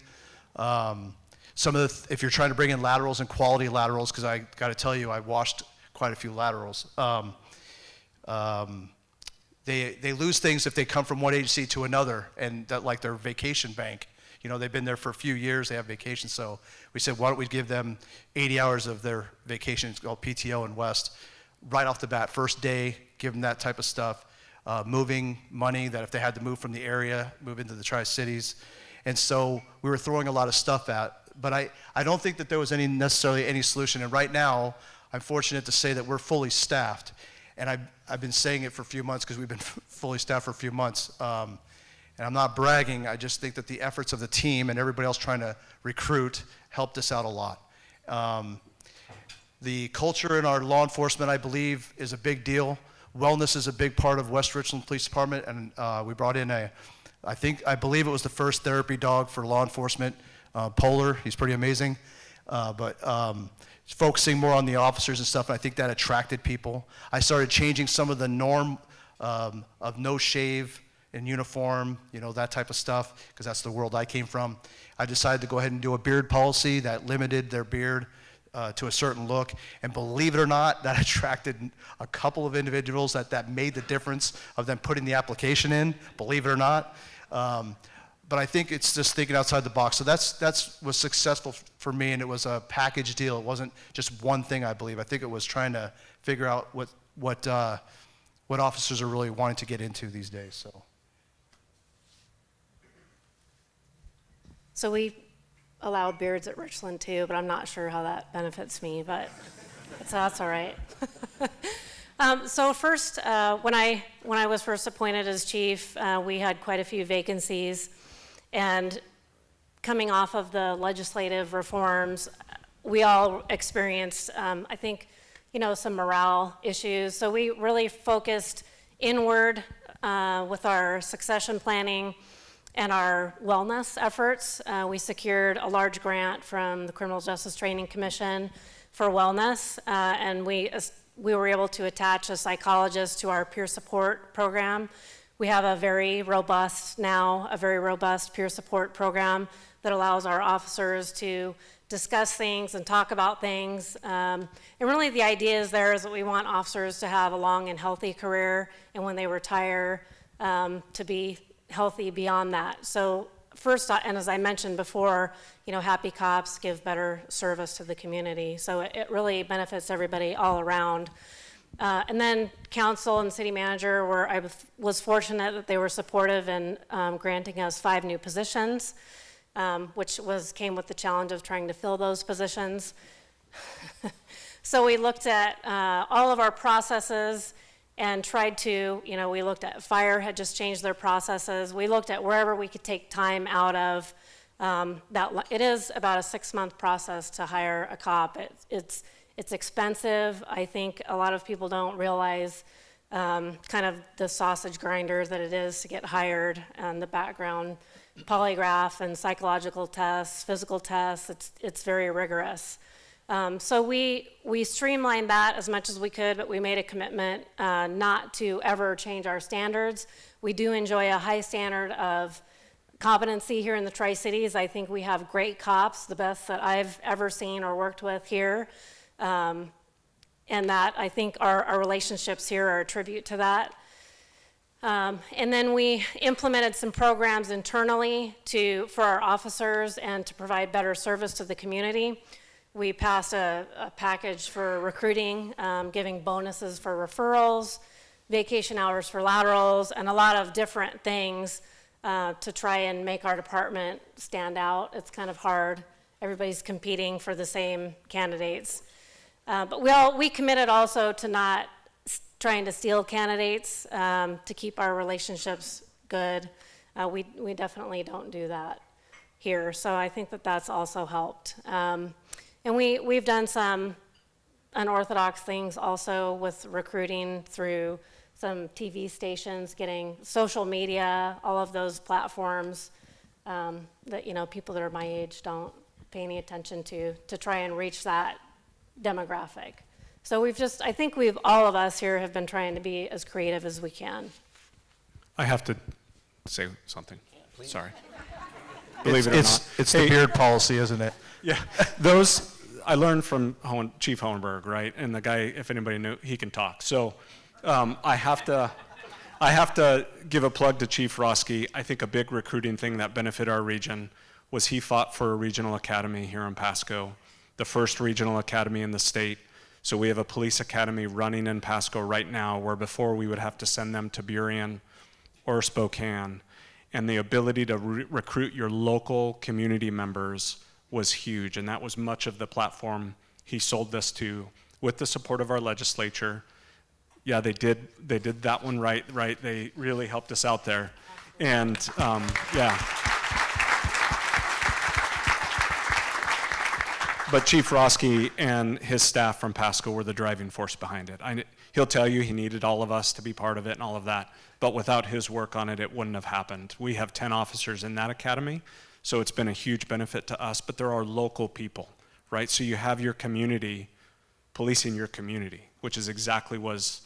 If you're trying to bring in laterals and quality laterals, because I got to tell you, I washed quite a few laterals. They lose things if they come from one agency to another, and that, like their vacation bank. They've been there for a few years, they have vacation, so we said, why don't we give them 80 hours of their vacation, it's called PTO in West, right off the bat, first day, give them that type of stuff, moving money that if they had to move from the area, move into the Tri-Cities. And so we were throwing a lot of stuff at, but I don't think that there was necessarily any solution. And right now, I'm fortunate to say that we're fully staffed. And I've been saying it for a few months because we've been fully staffed for a few months. And I'm not bragging, I just think that the efforts of the team and everybody else trying to recruit helped us out a lot. The culture in our law enforcement, I believe, is a big deal. Wellness is a big part of West Richland Police Department, and we brought in I believe it was the first therapy dog for law enforcement, Polar. He's pretty amazing. But focusing more on the officers and stuff, and I think that attracted people. I started changing some of the norm of no shave in uniform, that type of stuff, because that's the world I came from. I decided to go ahead and do a beard policy that limited their beard to a certain look, and believe it or not, that attracted a couple of individuals that made the difference of them putting the application in, believe it or not. but I think it's just thinking outside the box. So that's was successful for me, and it was a package deal. It wasn't just one thing, I believe. I think it was trying to figure out what officers are really wanting to get into these days. So we allow beards at Richland too, but I'm not sure how that benefits me, but that's all right. So first, when I was first appointed as chief, we had quite a few vacancies, and coming off of the legislative reforms, we all experienced, I think, some morale issues. So we really focused inward with our succession planning and our wellness efforts. We secured a large grant from the Criminal Justice Training Commission for wellness, and we were able to attach a psychologist to our peer support program. We have a very robust peer support program that allows our officers to discuss things and talk about things. And really the idea is that we want officers to have a long and healthy career, and when they retire, to be healthy beyond that. So first, and as I mentioned before, happy cops give better service to the community. So it really benefits everybody all around. And then council and city manager I was fortunate that they were supportive in granting us 5 new positions, which came with the challenge of trying to fill those positions. So we looked at all of our processes and tried to, we looked at fire had just changed their processes. We looked at wherever we could take time out of it is about a 6-month process to hire a cop. It's expensive. I think a lot of people don't realize kind of the sausage grinder that it is to get hired, and the background polygraph and psychological tests, physical tests. It's very rigorous. So we streamlined that as much as we could, but we made a commitment not to ever change our standards. We do enjoy a high standard of competency here in the Tri-Cities. I think we have great cops, the best that I've ever seen or worked with here. And that I think our relationships here are a tribute to that. And then we implemented some programs internally for our officers and to provide better service to the community. We passed a package for recruiting, giving bonuses for referrals, vacation hours for laterals, and a lot of different things to try and make our department stand out. It's kind of hard. Everybody's competing for the same candidates. But we committed also to not trying to steal candidates, to keep our relationships good. We definitely don't do that here. So I think that's also helped. And we've done some unorthodox things also with recruiting through some TV stations, getting social media, all of those platforms that people that are my age don't pay any attention to try and reach that demographic. So I think all of us here have been trying to be as creative as we can. I have to say something. Sorry. Believe it or not. It's the beard policy, isn't it? Yeah, I learned from Chief Hohenberg, right? And the guy, if anybody knew, he can talk. So I have to give a plug to Chief Roski. I think a big recruiting thing that benefited our region was he fought for a regional academy here in Pasco, the first regional academy in the state. So we have a police academy running in Pasco right now, where before we would have to send them to Burien or Spokane. And the ability to recruit your local community members was huge, and that was much of the platform he sold this to, with the support of our legislature. Yeah, they did that one right. They really helped us out there. And yeah. But Chief Roski and his staff from Pasco were the driving force behind it. He'll tell you he needed all of us to be part of it and all of that, but without his work on it, it wouldn't have happened. We have 10 officers in that academy, so it's been a huge benefit to us, but there are local people, right? So you have your community policing your community, which is exactly was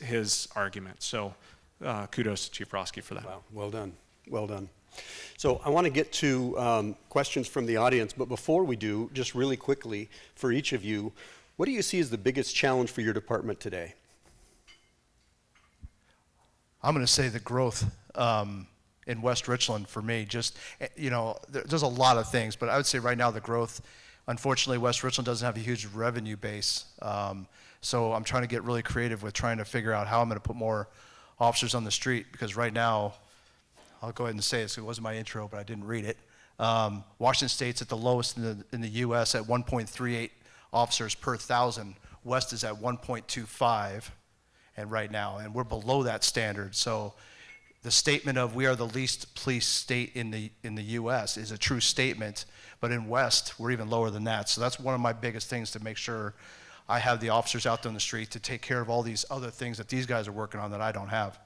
his argument. So kudos to Chief Roski for that. Wow, well done. So I want to get to questions from the audience, but before we do, just really quickly, for each of you, what do you see as the biggest challenge for your department today? I'm going to say the growth in in West Richland for me. Just, there's a lot of things, but I would say right now the growth, unfortunately, West Richland doesn't have a huge revenue base. So I'm trying to get really creative with trying to figure out how I'm going to put more officers on the street, because right now, I'll go ahead and say this, it wasn't my intro, but I didn't read it. Washington State's at the lowest in the U.S. at 1.38 officers per 1,000. West is at 1.25, and right now, and we're below that standard. So the statement of we are the least police state in the U.S. is a true statement, but in West, we're even lower than that. So that's one of my biggest things, to make sure I have the officers out there on the street to take care of all these other things that these guys are working on that I don't have.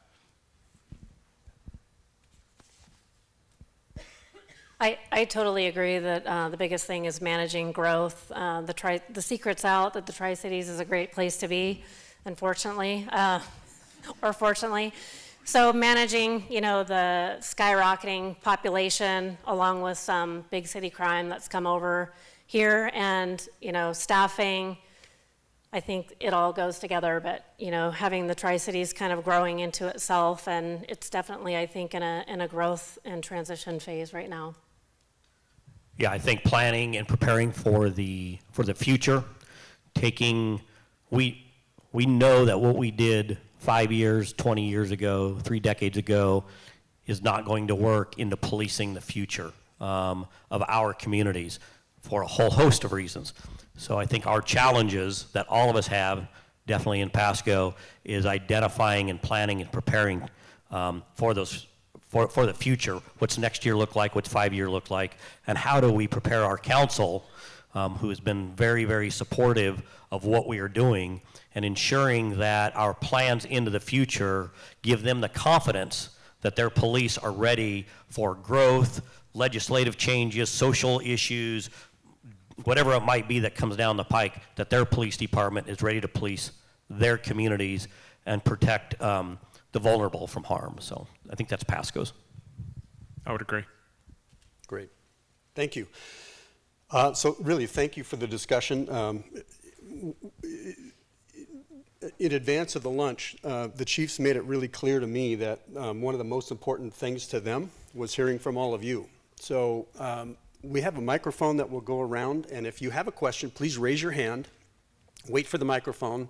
I totally agree that the biggest thing is managing growth. The secret's out that the Tri-Cities is a great place to be, unfortunately, or fortunately. So managing, the skyrocketing population along with some big city crime that's come over here, and, staffing, I think it all goes together, but, having the Tri-Cities kind of growing into itself, and it's definitely, I think, in a growth and transition phase right now. Yeah, I think planning and preparing for the future, we know that what we did 5 years, 20 years ago, 3 decades ago, is not going to work into policing the future of our communities for a whole host of reasons. So I think our challenges that all of us have, definitely in Pasco, is identifying and planning and preparing for the future. What's next year look like? What's 5 year look like? And how do we prepare our council, who has been very, very supportive of what we are doing, and ensuring that our plans into the future give them the confidence that their police are ready for growth, legislative changes, social issues, whatever it might be that comes down the pike, that their police department is ready to police their communities and protect the vulnerable from harm. So I think that's Pasco's. I would agree. Great. Thank you. So really, thank you for the discussion. In advance of the lunch, the chiefs made it really clear to me that one of the most important things to them was hearing from all of you. So we have a microphone that will go around, and if you have a question, please raise your hand, wait for the microphone,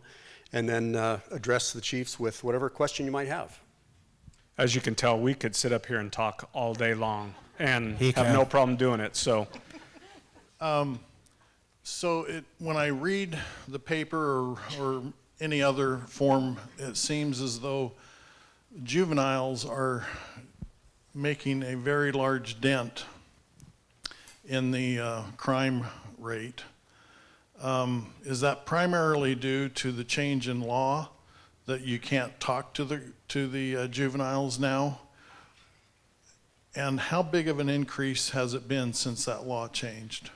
and then address the chiefs with whatever question you might have. As you can tell, we could sit up here and talk all day long and have no problem doing it. So, when I read the paper or any other form, it seems as though juveniles are making a very large dent in the crime rate. Is that primarily due to the change in law that you can't talk to the juveniles now? And how big of an increase has it been since that law changed,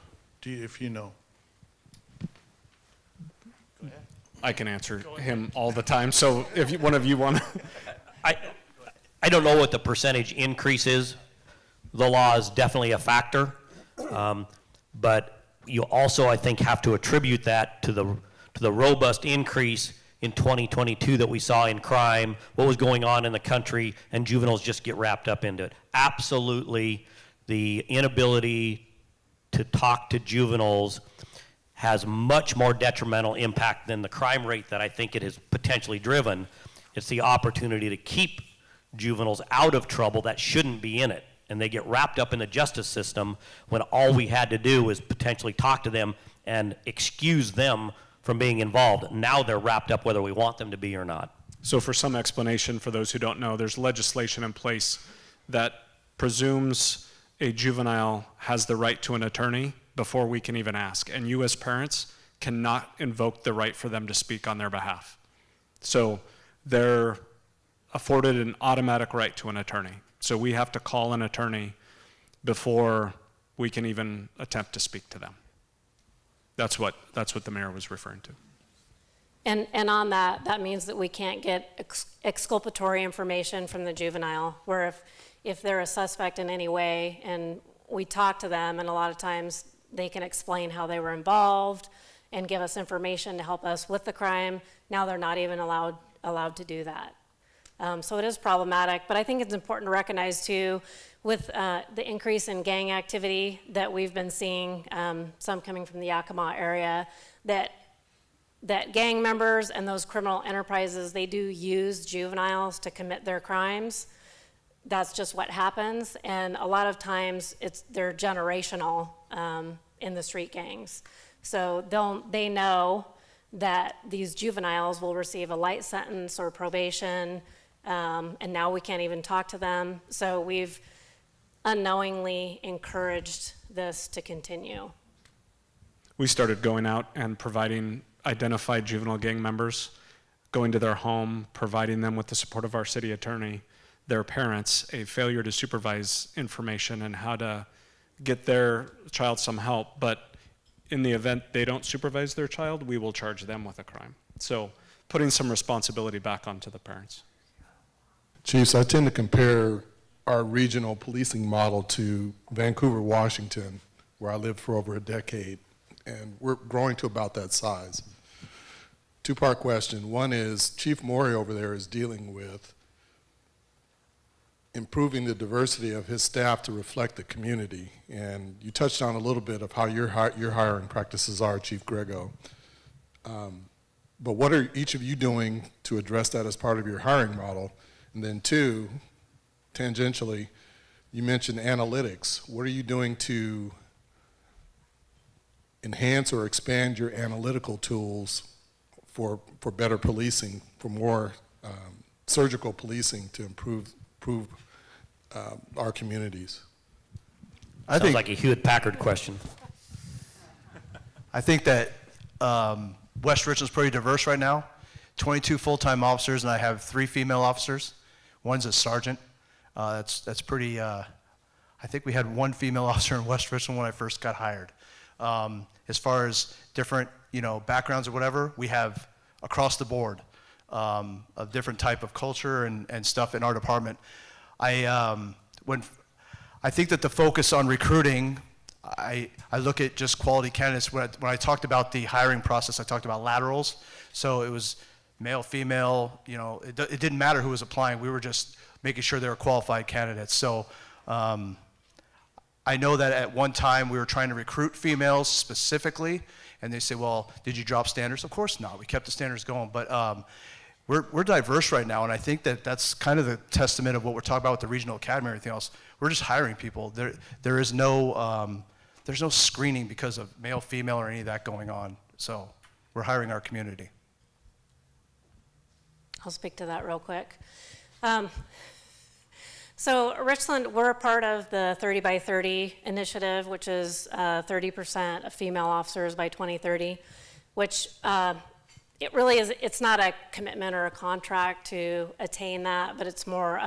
if you know? I can answer him all the time. So if one of you want to. I don't know what the percentage increase is. The law is definitely a factor. But you also, I think, have to attribute that to the robust increase in 2022 that we saw in crime, what was going on in the country, and juveniles just get wrapped up into it. Absolutely, the inability to talk to juveniles has much more detrimental impact than the crime rate that I think it has potentially driven. It's the opportunity to keep juveniles out of trouble that shouldn't be in it. And they get wrapped up in the justice system when all we had to do was potentially talk to them and excuse them from being involved. Now they're wrapped up whether we want them to be or not. So for some explanation for those who don't know, there's legislation in place that presumes a juvenile has the right to an attorney before we can even ask. And you as parents cannot invoke the right for them to speak on their behalf. So they're afforded an automatic right to an attorney. So we have to call an attorney before we can even attempt to speak to them. That's what the mayor was referring to. And on that means that we can't get exculpatory information from the juvenile, where if they're a suspect in any way and we talk to them, and a lot of times they can explain how they were involved and give us information to help us with the crime. Now they're not even allowed to do that. So it is problematic, but I think it's important to recognize too, with the increase in gang activity that we've been seeing, some coming from the Yakima area, that gang members and those criminal enterprises, they do use juveniles to commit their crimes. That's just what happens, and a lot of times they're generational in the street gangs. So they know that these juveniles will receive a light sentence or probation, and now we can't even talk to them. So we've unknowingly encouraged this to continue. We started going out and providing identified juvenile gang members, going to their home, providing them with the support of our city attorney, their parents, a failure to supervise information and how to get their child some help. But in the event they don't supervise their child, we will charge them with a crime. So putting some responsibility back onto the parents. Chiefs, I tend to compare our regional policing model to Vancouver, Washington, where I lived for over a decade, and we're growing to about that size. Two-part question. One is, Chief Morey over there is dealing with improving the diversity of his staff to reflect the community, and you touched on a little bit of how your hiring practices are, Chief Grego. But what are each of you doing to address that as part of your hiring model? And then two, tangentially, you mentioned analytics. What are you doing to enhance or expand your analytical tools for better policing, for more surgical policing to improve our communities? Sounds like a Hewlett-Packard question. I think that West Richland's pretty diverse right now. 22 full-time officers, and I have 3 female officers. One's a sergeant. That's pretty, I think we had 1 female officer in West Richland when I first got hired. As far as different, backgrounds or whatever, we have across the board of different type of culture and stuff in our department. I think that the focus on recruiting, I look at just quality candidates. When I talked about the hiring process, I talked about laterals. So it was male, female, it didn't matter who was applying. We were just making sure they were qualified candidates. So I know that at one time we were trying to recruit females specifically, and they say, well, did you drop standards? Of course not. We kept the standards going. But we're diverse right now, and I think that that's kind of the testament of what we're talking about with the regional academy and everything else. We're just hiring people. There is no, there's no screening because of male, female, or any of that going on. So we're hiring our community. I'll speak to that real quick. So Richland, we're a part of the 30 by 30 initiative, which is 30% of female officers by 2030, which it really is, it's not a commitment or a contract to attain that, but it's more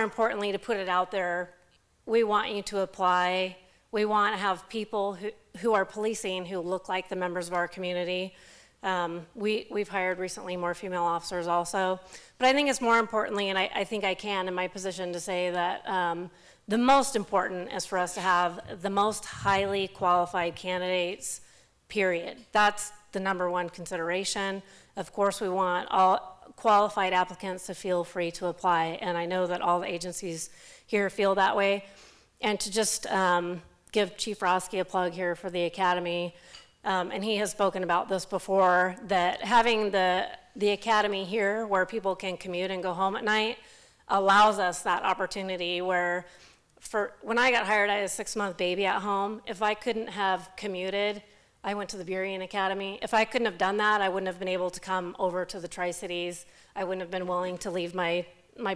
importantly to put it out there. We want you to apply. We want to have people who are policing who look like the members of our community. We've hired recently more female officers also, but I think it's more importantly, and I think I can in my position to say that the most important is for us to have the most highly qualified candidates, period. That's the #1 consideration. Of course, we want all qualified applicants to feel free to apply, and I know that all the agencies here feel that way. And to just give Chief Roski a plug here for the academy, and he has spoken about this before, that having the academy here where people can commute and go home at night allows us that opportunity where when I got hired, I had a 6-month baby at home. If I couldn't have commuted, I went to the Burien Academy. If I couldn't have done that, I wouldn't have been able to come over to the Tri-Cities. I wouldn't have been willing to leave my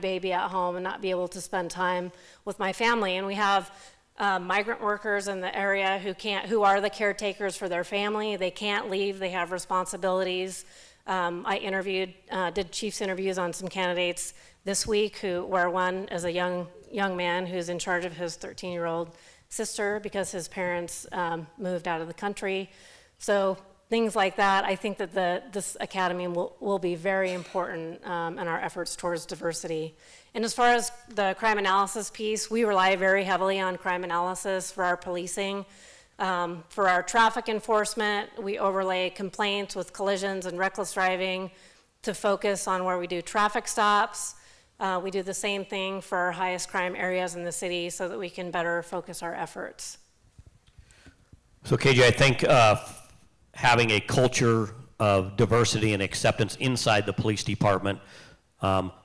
baby at home and not be able to spend time with my family. And we have migrant workers in the area who are the caretakers for their family. They can't leave, they have responsibilities. I did chief's interviews on some candidates this week where one is a young man who's in charge of his 13-year-old sister because his parents moved out of the country. So things like that, I think that this academy will be very important in our efforts towards diversity. And as far as the crime analysis piece, we rely very heavily on crime analysis for our policing. For our traffic enforcement, we overlay complaints with collisions and reckless driving to focus on where we do traffic stops. We do the same thing for our highest crime areas in the city so that we can better focus our efforts. So KJ, I think having a culture of diversity and acceptance inside the police department,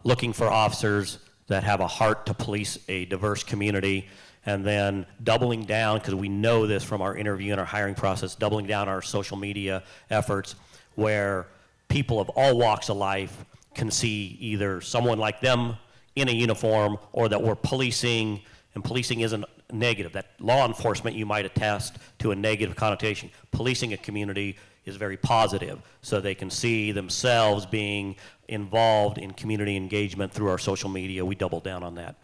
looking for officers that have a heart to police a diverse community, and then doubling down, because we know this from our interview and our hiring process, doubling down our social media efforts where people of all walks of life can see either someone like them in a uniform or that we're policing, and policing isn't negative. That law enforcement, you might attest to a negative connotation. Policing a community is very positive, so they can see themselves being involved in community engagement through our social media. We double down on that.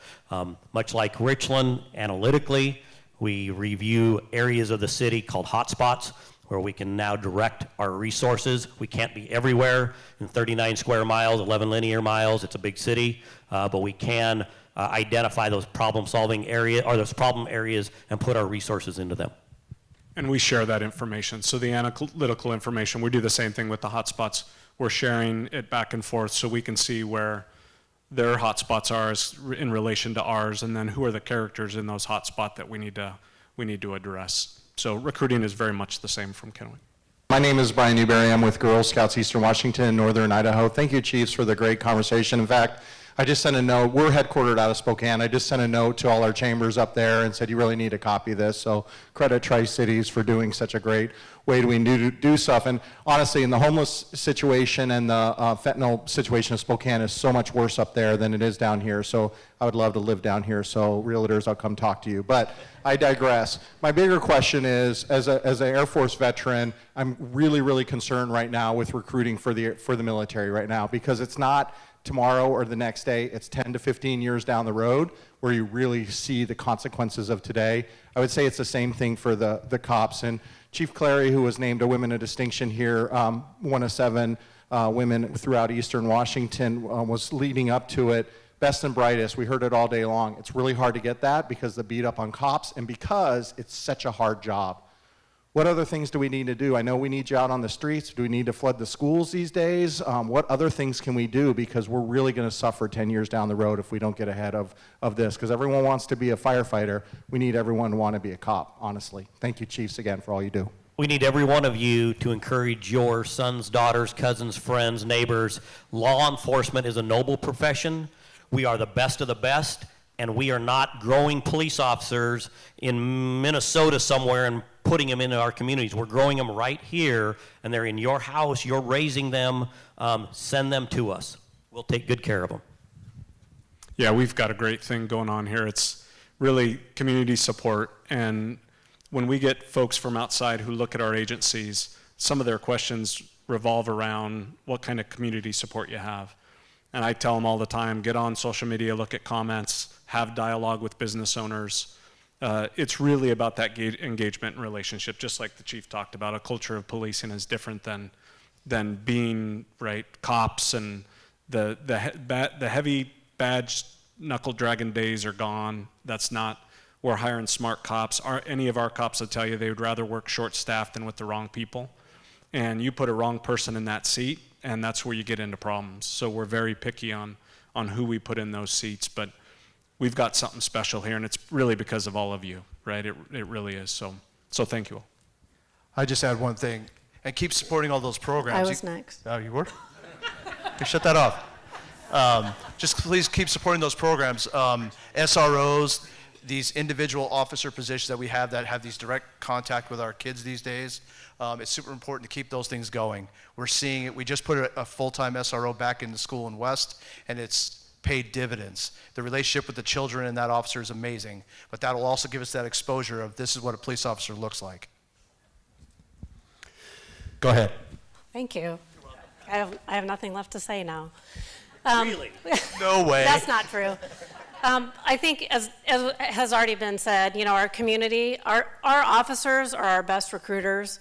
Much like Richland, analytically, we review areas of the city called hotspots, where we can now direct our resources. We can't be everywhere in 39 square miles, 11 linear miles. It's a big city, but we can identify those problem-solving areas, or those problem areas, and put our resources into them. And we share that information. So the analytical information, we do the same thing with the hotspots. We're sharing it back and forth so we can see where their hotspots are in relation to ours, and then who are the characters in those hotspots that we need to address. So recruiting is very much the same from Kennewick. My name is Brian Newberry. I'm with Girl Scouts Eastern Washington, Northern Idaho. Thank you, Chiefs, for the great conversation. In fact, I just sent a note. We're headquartered out of Spokane. I just sent a note to all our chambers up there and said, you really need to copy this. So credit Tri-Cities for doing such a great way to do stuff. And honestly, in the homeless situation and the fentanyl situation of Spokane is so much worse up there than it is down here. So I would love to live down here. So realtors, I'll come talk to you. But I digress. My bigger question is, as an Air Force veteran, I'm really, really concerned right now with recruiting for the military right now, because it's not tomorrow or the next day, it's 10 to 15 years down the road where you really see the consequences of today. I would say it's the same thing for the cops. And Chief Clary, who was named a Women of Distinction here, one of 7 women throughout Eastern Washington, was leading up to it. Best and brightest, we heard it all day long. It's really hard to get that because the beat up on cops and because it's such a hard job. What other things do we need to do? I know we need you out on the streets. Do we need to flood the schools these days? What other things can we do? Because we're really going to suffer 10 years down the road if we don't get ahead of this. Because everyone wants to be a firefighter. We need everyone to want to be a cop, honestly. Thank you, Chiefs, again, for all you do. We need every one of you to encourage your sons, daughters, cousins, friends, neighbors. Law enforcement is a noble profession. We are the best of the best, and we are not growing police officers in Minnesota somewhere and putting them into our communities. We're growing them right here, and they're in your house. You're raising them. Send them to us. We'll take good care of them. Yeah, we've got a great thing going on here. It's really community support, and when we get folks from outside who look at our agencies, some of their questions revolve around what kind of community support you have. And I tell them all the time, get on social media, look at comments, have dialogue with business owners. It's really about that engagement and relationship, just like the chief talked about. A culture of policing is different than being, right, cops, and the heavy badge knuckle dragging days are gone. That's not, we're hiring smart cops. Any of our cops will tell you they would rather work short-staffed than with the wrong people. And you put a wrong person in that seat, and that's where you get into problems. So we're very picky on who we put in those seats, but we've got something special here, and it's really because of all of you, right? It really is. So thank you all. I just add one thing, and keep supporting all those programs. I was next. Oh, you were? Okay, shut that off. Just please keep supporting those programs. SROs, these individual officer positions that we have that have these direct contact with our kids these days, it's super important to keep those things going. We're seeing it. We just put a full-time SRO back in the school in West, and it's paid dividends. The relationship with the children and that officer is amazing, but that will also give us that exposure of this is what a police officer looks like. Go ahead. Thank you. I have nothing left to say now. Really? No way. That's not true. I think, as has already been said, our community, our officers are our best recruiters.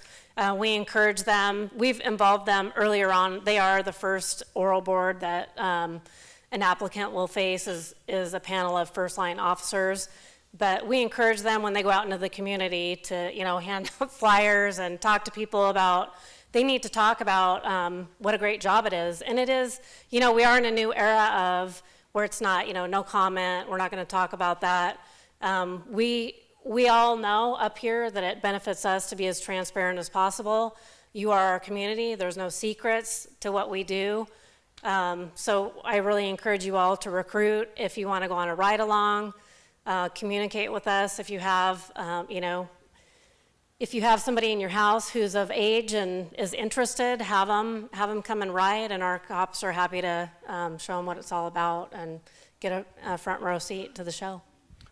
We encourage them. We've involved them earlier on. They are the first oral board that an applicant will face is a panel of first-line officers. But we encourage them when they go out into the community to, hand out flyers and talk to people about they need to talk about what a great job it is. And it is, you know, we are in a new era of where it's not, you know, no comment, we're not going to talk about that. We all know up here that it benefits us to be as transparent as possible. You are our community. There's no secrets to what we do. So I really encourage you all to recruit if you want to go on a ride along, communicate with us. If you have, you know, if you have somebody in your house who's of age and is interested, have them come and ride, and our cops are happy to show them what it's all about and get a front row seat to the show.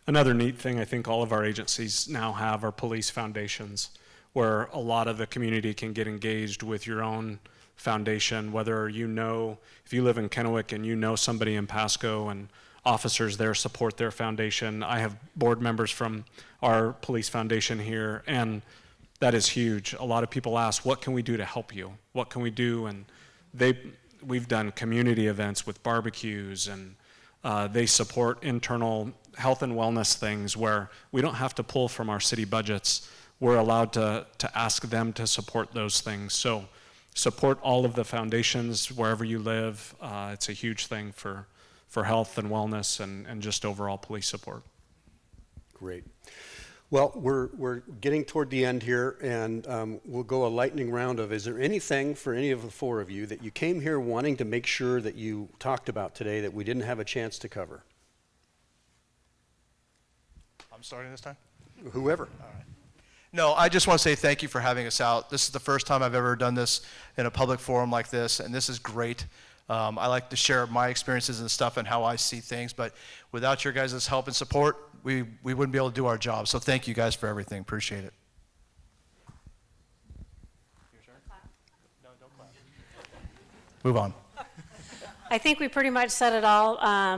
Another neat thing I think all of our agencies now have are police foundations, where a lot of the community can get engaged with your own foundation, whether you know, if you live in Kennewick and you know somebody in Pasco and officers there support their foundation. I have board members from our police foundation here, and that is huge. A lot of people ask, what can we do to help you? What can we do? And we've done community events with barbecues, and they support internal health and wellness things where we don't have to pull from our city budgets. We're allowed to ask them to support those things. So support all of the foundations wherever you live. It's a huge thing for health and wellness and just overall police support. Great. Well, we're getting toward the end here, and we'll go a lightning round of, is there anything for any of the four of you that you came here wanting to make sure that you talked about today that we didn't have a chance to cover? I'm starting this time? Whoever. All right. No, I just want to say thank you for having us out. This is the first time I've ever done this in a public forum like this, and this is great. I like to share my experiences and stuff and how I see things, but without your guys' help and support, we wouldn't be able to do our job. So thank you guys for everything. Appreciate it. No, don't clap. Move on. I think we pretty much said it all,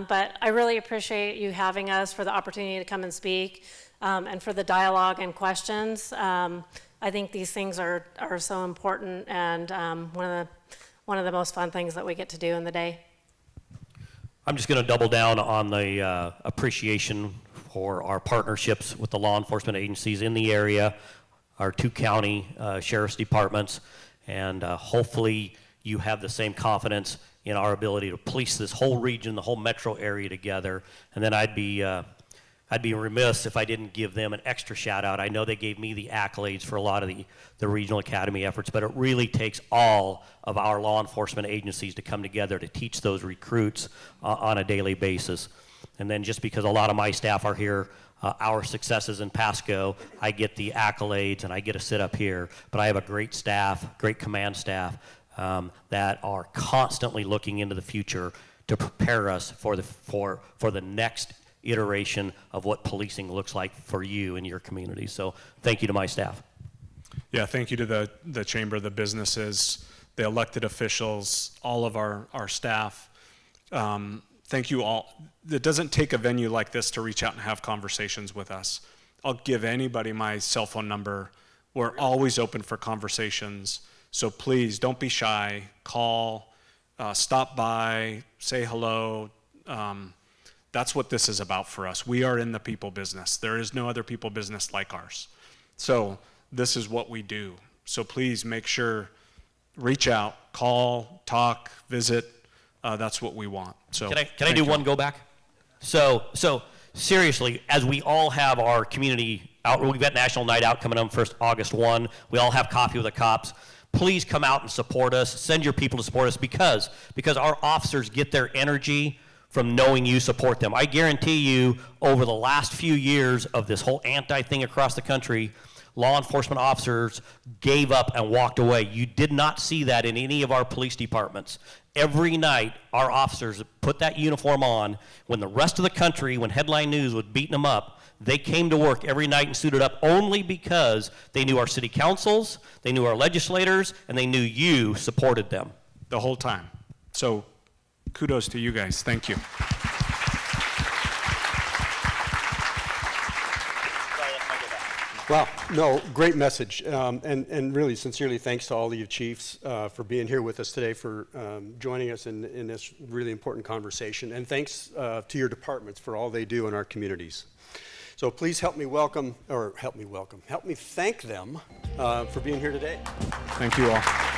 but I really appreciate you having us, for the opportunity to come and speak, and for the dialogue and questions. I think these things are so important, and one of the most fun things that we get to do in the day. I'm just going to double down on the appreciation for our partnerships with the law enforcement agencies in the area, our 2 county sheriff's departments, and hopefully you have the same confidence in our ability to police this whole region, the whole metro area together. And then I'd be remiss if I didn't give them an extra shout out. I know they gave me the accolades for a lot of the regional academy efforts, but it really takes all of our law enforcement agencies to come together to teach those recruits on a daily basis. And then just because a lot of my staff are here, our successes in Pasco, I get the accolades and I get to sit up here, but I have a great staff, great command staff that are constantly looking into the future to prepare us for the next iteration of what policing looks like for you and your community. So thank you to my staff. Yeah, thank you to the chamber, the businesses, the elected officials, all of our staff. Thank you all. It doesn't take a venue like this to reach out and have conversations with us. I'll give anybody my cell phone number. We're always open for conversations. So please don't be shy. Call, stop by, say hello. That's what this is about for us. We are in the people business. There is no other people business like ours. So this is what we do. So please make sure, reach out, call, talk, visit. That's what we want. So can I do one go back? So seriously, as we all have our community out, we've got National Night Out coming up first August 1. We all have coffee with the cops. Please come out and support us. Send your people to support us because our officers get their energy from knowing you support them. I guarantee you, over the last few years of this whole anti-thing across the country, law enforcement officers gave up and walked away. You did not see that in any of our police departments. Every night, our officers put that uniform on. When the rest of the country, when headline news was beating them up, they came to work every night and suited up only because they knew our city councils, they knew our legislators, and they knew you supported them. The whole time. So kudos to you guys. Thank you. Well, no, great message. And really, sincerely, thanks to all of you chiefs for being here with us today, for joining us in this really important conversation. And thanks to your departments for all they do in our communities. So please help me thank them for being here today. Thank you all.